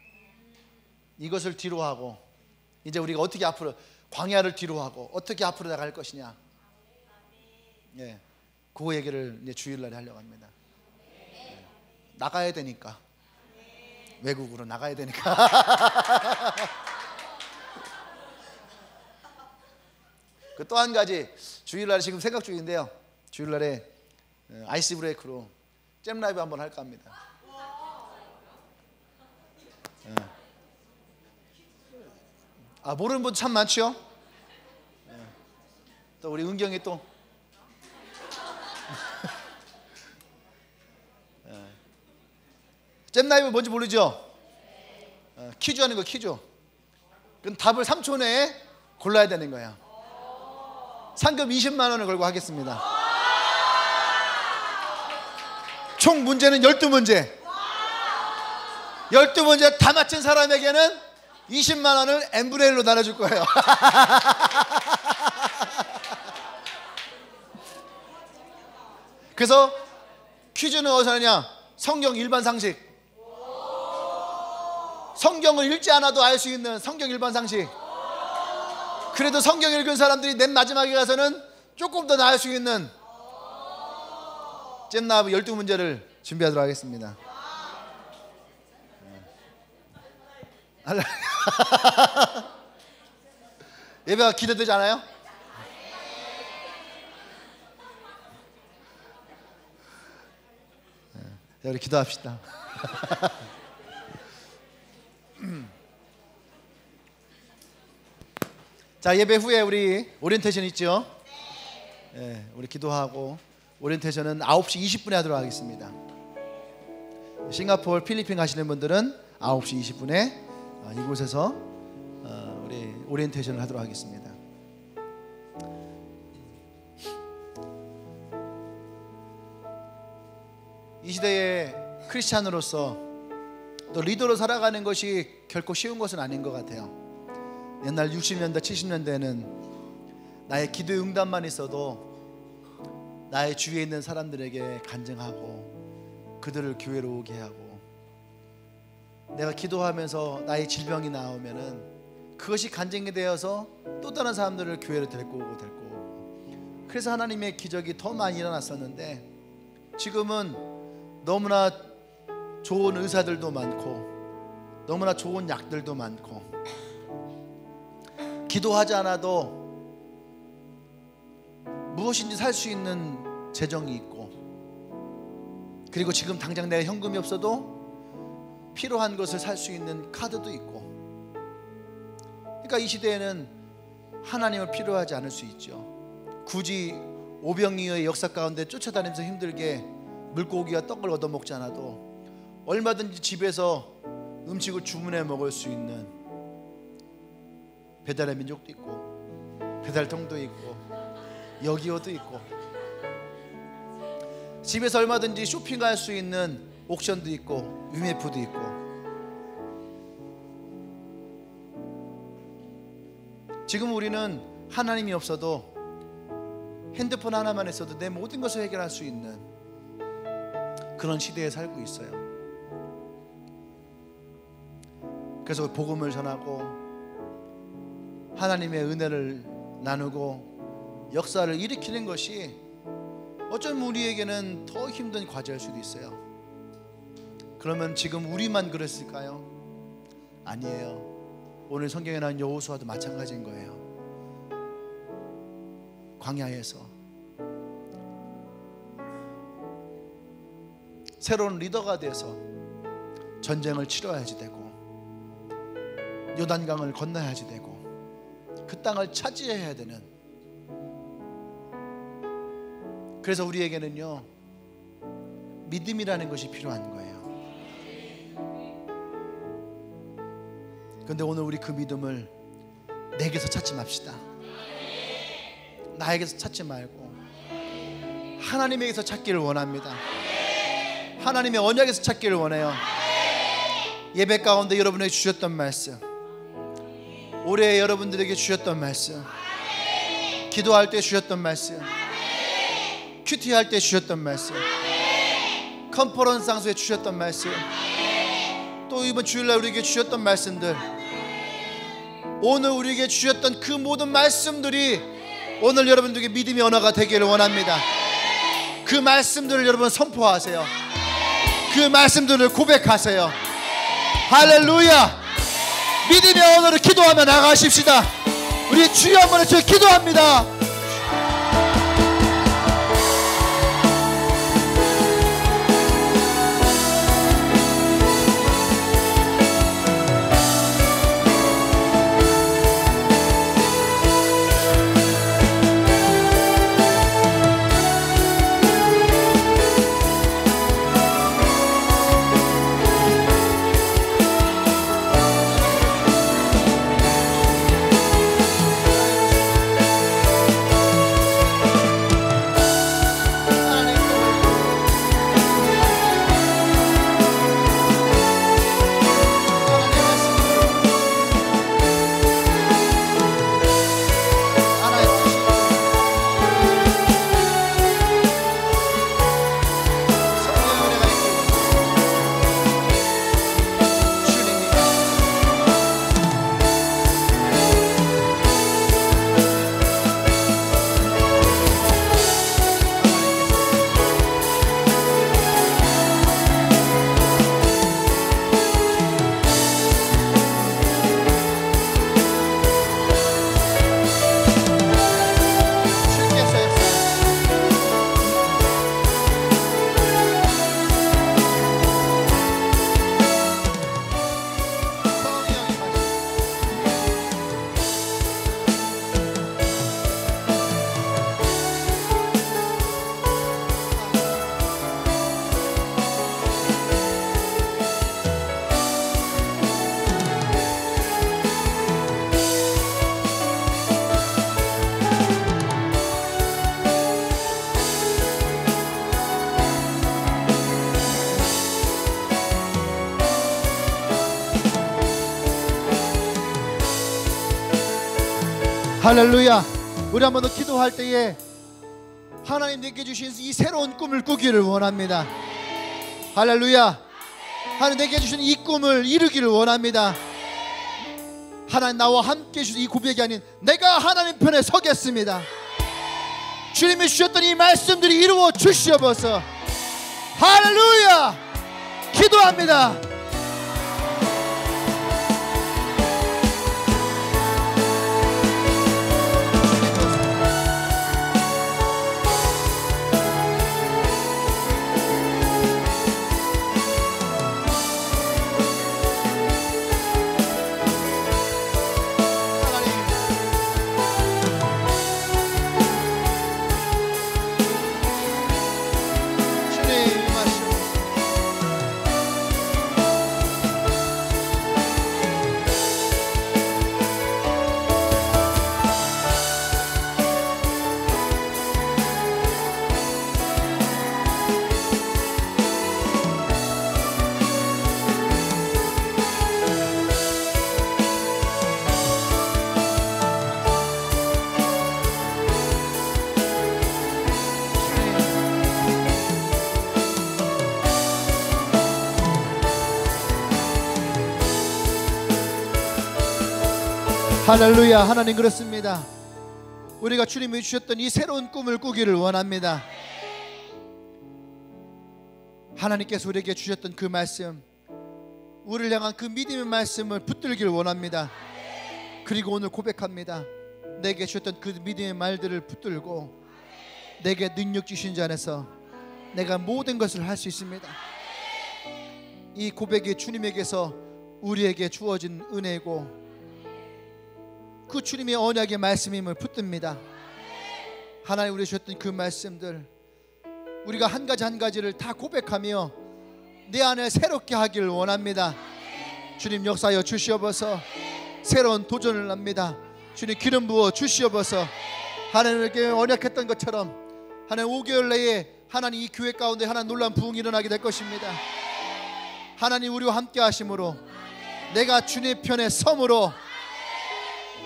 이것을 뒤로 하고 이제 우리가 어떻게 앞으로 광야를 뒤로 하고 어떻게 앞으로 나갈 것이냐, 예, 그 얘기를 이제 주일날에 하려고 합니다. 나가야 되니까, 외국으로 나가야 되니까. 그 또 한 가지 주일날에 지금 생각 중인데요. 주일날에 아이스 브레이크로 잼 라이브 한번 할까 합니다. 모르는 분 참 많죠. 또 우리 은경이 또 잼 라이브 뭔지 모르죠? 퀴즈 하는 거, 퀴즈. 그럼 답을 3초 내에 골라야 되는 거예요. 상금 20만 원을 걸고 하겠습니다. 총 문제는 12문제. 12문제 다 맞힌 사람에게는 20만 원을 n분의 1로 나눠줄 거예요. 그래서 퀴즈는 어디서 하느냐? 성경 일반 상식. 성경을 읽지 않아도 알 수 있는 성경 일반 상식. 그래도 성경 읽은 사람들이 맨 마지막에 가서는 조금 더 나을 수 있는 잼나브 12문제를 준비하도록 하겠습니다. 예배가 기대되지 않아요? 자, 우리 기도합시다. 자, 예배 후에 우리 오리엔테이션 있죠? 네, 우리 기도하고 오리엔테이션은 9시 20분에 하도록 하겠습니다. 싱가포르, 필리핀 가시는 분들은 9시 20분에 이곳에서 우리 오리엔테이션을 하도록 하겠습니다. 이 시대의 크리스찬으로서 또 리더로 살아가는 것이 결코 쉬운 것은 아닌 것 같아요. 옛날 60년대 70년대에는 나의 기도의 응답만 있어도 나의 주위에 있는 사람들에게 간증하고 그들을 교회로 오게 하고, 내가 기도하면서 나의 질병이 나오면은 그것이 간증이 되어서 또 다른 사람들을 교회로 데리고 오고, 그래서 하나님의 기적이 더 많이 일어났었는데, 지금은 너무나 좋은 의사들도 많고 너무나 좋은 약들도 많고 기도하지 않아도 무엇인지 살 수 있는 재정이 있고, 그리고 지금 당장 내 현금이 없어도 필요한 것을 살 수 있는 카드도 있고, 그러니까 이 시대에는 하나님을 필요하지 않을 수 있죠. 굳이 오병이어의 역사 가운데 쫓아다니면서 힘들게 물고기와 떡을 얻어먹지 않아도 얼마든지 집에서 음식을 주문해 먹을 수 있는 배달의 민족도 있고 배달통도 있고 여기요도 있고 집에서 얼마든지 쇼핑할 수 있는 옥션도 있고 위메프도 있고, 지금 우리는 하나님이 없어도 핸드폰 하나만 있어도 내 모든 것을 해결할 수 있는 그런 시대에 살고 있어요. 그래서 복음을 전하고 하나님의 은혜를 나누고 역사를 일으키는 것이 어쩌면 우리에게는 더 힘든 과제일 수도 있어요. 그러면 지금 우리만 그랬을까요? 아니에요. 오늘 성경에 나온 여호수아도 마찬가지인 거예요. 광야에서 새로운 리더가 돼서 전쟁을 치러야지 되고 요단강을 건너야지 되고 그 땅을 차지해야 되는, 그래서 우리에게는요 믿음이라는 것이 필요한 거예요. 그런데 오늘 우리 그 믿음을 내게서 찾지 맙시다. 나에게서 찾지 말고 하나님에게서 찾기를 원합니다. 하나님의 언약에서 찾기를 원해요. 예배 가운데 여러분에게 주셨던 말씀, 올해 여러분들에게 주셨던 말씀, 기도할 때 주셨던 말씀, 큐티할 때 주셨던 말씀, 컨퍼런스 장소에 주셨던 말씀, 또 이번 주일날 우리에게 주셨던 말씀들, 오늘 우리에게 주셨던 그 모든 말씀들이 오늘 여러분들에게 믿음의 언어가 되기를 원합니다. 그 말씀들을 여러분 선포하세요. 그 말씀들을 고백하세요. 할렐루야. 믿음의 언어를 기도하며 나가십시다. 우리 주여 한번 외쳐 기도합니다. 할렐루야. 우리 한번 더 기도할 때에 하나님 내게 주신 이 새로운 꿈을 꾸기를 원합니다. 할렐루야. 하나님 내게 주신 이 꿈을 이루기를 원합니다. 하나님 나와 함께 주신 이 고백이 아닌 내가 하나님 편에 서겠습니다. 주님이 주셨던 이 말씀들이 이루어 주시옵소서. 할렐루야. 기도합니다. 할렐루야. 하나님 그렇습니다. 우리가 주님이 주셨던 이 새로운 꿈을 꾸기를 원합니다. 하나님께서 우리에게 주셨던 그 말씀, 우리를 향한 그 믿음의 말씀을 붙들기를 원합니다. 그리고 오늘 고백합니다. 내게 주셨던 그 믿음의 말들을 붙들고 내게 능력 주신 자 안에서 내가 모든 것을 할 수 있습니다. 이 고백이 주님에게서 우리에게 주어진 은혜고 그 주님의 언약의 말씀임을 붙듭니다. 하나님 우리 주셨던 그 말씀들 우리가 한 가지 한 가지를 다 고백하며 내 안에 새롭게 하기를 원합니다. 주님 역사하여 주시옵소서. 새로운 도전을 합니다. 주님 기름 부어 주시옵소서. 하나님께 언약했던 것처럼 하나님 5개월 내에 하나님 이 교회 가운데 하나님 놀라운 부흥이 일어나게 될 것입니다. 하나님 우리와 함께 하심으로 내가 주님 편에 섬으로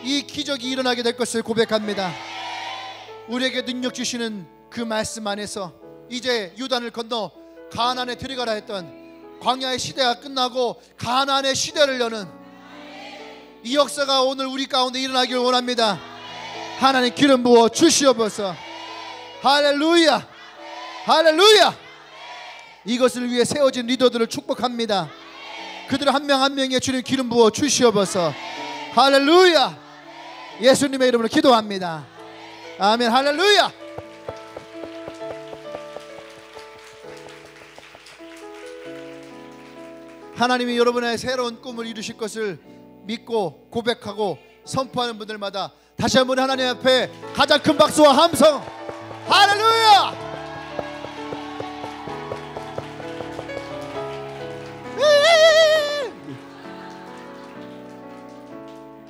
이 기적이 일어나게 될 것을 고백합니다. 우리에게 능력 주시는 그 말씀 안에서 이제 요단을 건너 가나안에 들어가라 했던 광야의 시대가 끝나고 가나안의 시대를 여는 이 역사가 오늘 우리 가운데 일어나기를 원합니다. 하나님 기름 부어 주시옵소서. 할렐루야. 할렐루야. 이것을 위해 세워진 리더들을 축복합니다. 그들 한 명 한 명의 주님 기름 부어 주시옵소서. 할렐루야. 예수님의 이름으로 기도합니다. 아멘. 할렐루야. 하나님이 여러분의 새로운 꿈을 이루실 것을 믿고 고백하고 선포하는 분들마다 다시 한번 하나님 앞에 가장 큰 박수와 함성. 할렐루야.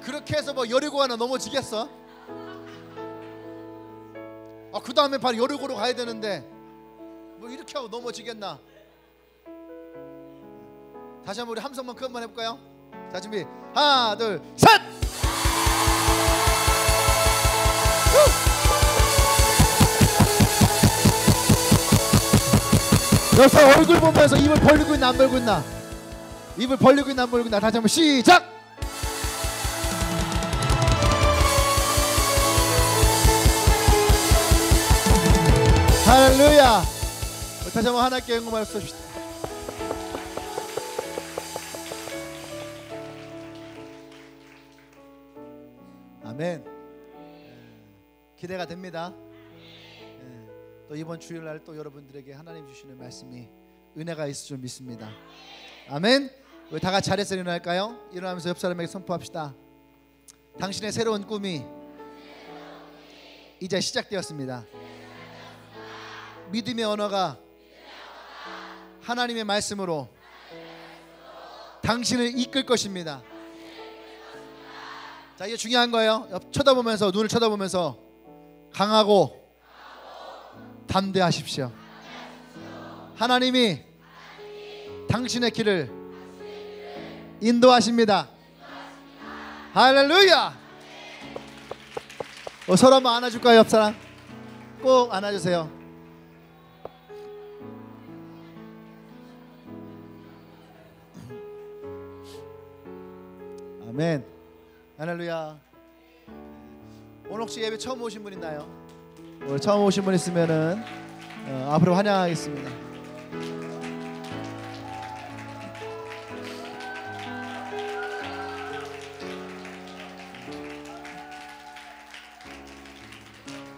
그렇게 해서 뭐 여리고 하나 넘어지겠어? 그 다음에 바로 여리고로 가야 되는데 뭐 이렇게 하고 넘어지겠나? 다시 한번 우리 함성만 그 한번 해볼까요? 자 준비 하나 둘 셋! 여기서 얼굴 보면서 입을 벌리고 있나 안 벌리고 있나? 입을 벌리고 있나 안 벌리고 있나? 다시 한번 시작! 할렐루야. 다시 한번 하나님께 영광 말씀하십시다. 아멘. 기대가 됩니다. 또 이번 주일날 또 여러분들에게 하나님 주시는 말씀이 은혜가 있을 줄 믿습니다. 아멘. 우리 다 같이 자리에서 일어날까요? 일어나면서 옆 사람에게 선포합시다. 당신의 새로운 꿈이 이제 시작되었습니다. 믿음의 언어가 하나님의 말씀으로 당신을 이끌 것입니다. 자, 이게 중요한 거예요. 쳐다보면서 눈을 쳐다보면서 강하고 담대하십시오. 하나님이 당신의 길을 인도하십니다. 할렐루야. 서로 한번 안아줄까요? 옆사람 꼭 안아주세요. 아멘. 할렐루야. 오늘 혹시 예배 처음 오신 분 있나요? 오늘 처음 오신 분 있으면은 앞으로 환영하겠습니다.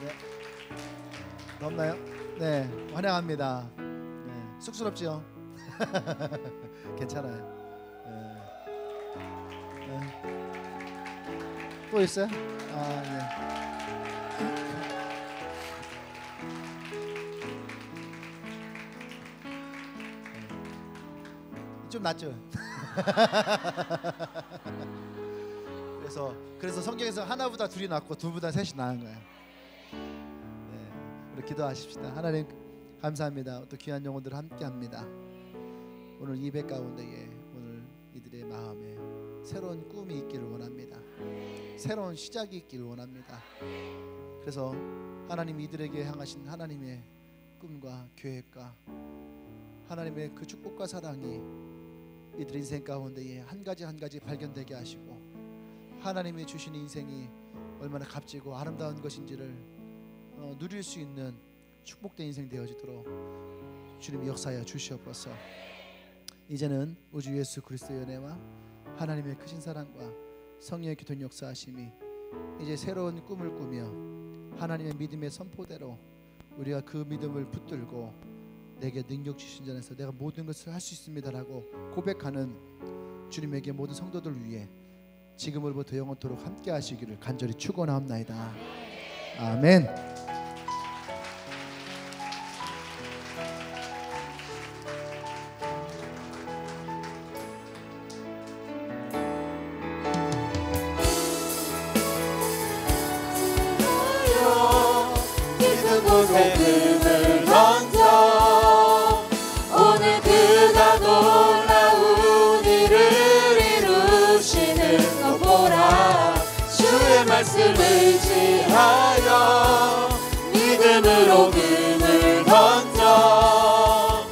네. 없나요? 네, 환영합니다. 네, 쑥스럽지요? 괜찮아요. 또 있어요? 네. 좀 낫죠? 그래서 성경에서 하나보다 둘이 낫고 둘보다 셋이 나은 거예요. 네, 우리 기도하십시다. 하나님 감사합니다. 또 귀한 영혼들 함께합니다. 오늘 예배 가운데에 오늘 이들의 마음에 새로운 꿈이 있기를 원합니다. 새로운 시작이 있기를 원합니다. 그래서 하나님 이들에게 향하신 하나님의 꿈과 계획과 하나님의 그 축복과 사랑이 이들 인생 가운데에 한 가지 한 가지 발견되게 하시고 하나님이 주신 인생이 얼마나 값지고 아름다운 것인지를 누릴 수 있는 축복된 인생 되어지도록 주님이 역사하여 주시옵소서. 이제는 우주 예수 그리스도의 은혜와 하나님의 크신 사랑과 성령의 기도의 역사하심이 이제 새로운 꿈을 꾸며 하나님의 믿음의 선포대로 우리가 그 믿음을 붙들고 내게 능력 주신 자에서 내가 모든 것을 할 수 있습니다라고 고백하는 주님에게 모든 성도들 위해 지금으로부터 영원토록 함께 하시기를 간절히 축원하옵나이다. 아멘. 믿음을 던져 오늘 그가 놀라운 일을 이루시는 것 보라. 주의 말씀을 의지하여 믿음으로 금을 던져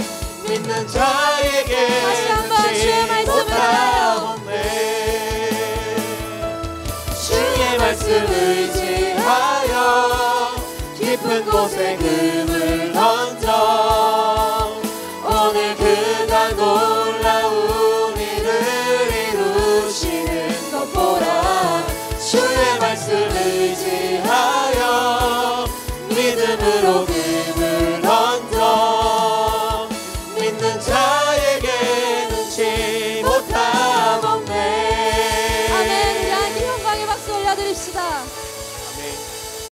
믿는 자에게 다시 한번 주의 말씀을 주의 말씀을 의지하여 깊은 곳에 금을 던져 오늘 그가 놀라운 일을 이루시는 것 보라. 주의 말씀을 의지하여 믿음으로 금을 던져 믿는 자에게 눈치 못함 없네. 아멘. 우리 하나님 영광의 박수 올려드립시다. 아멘.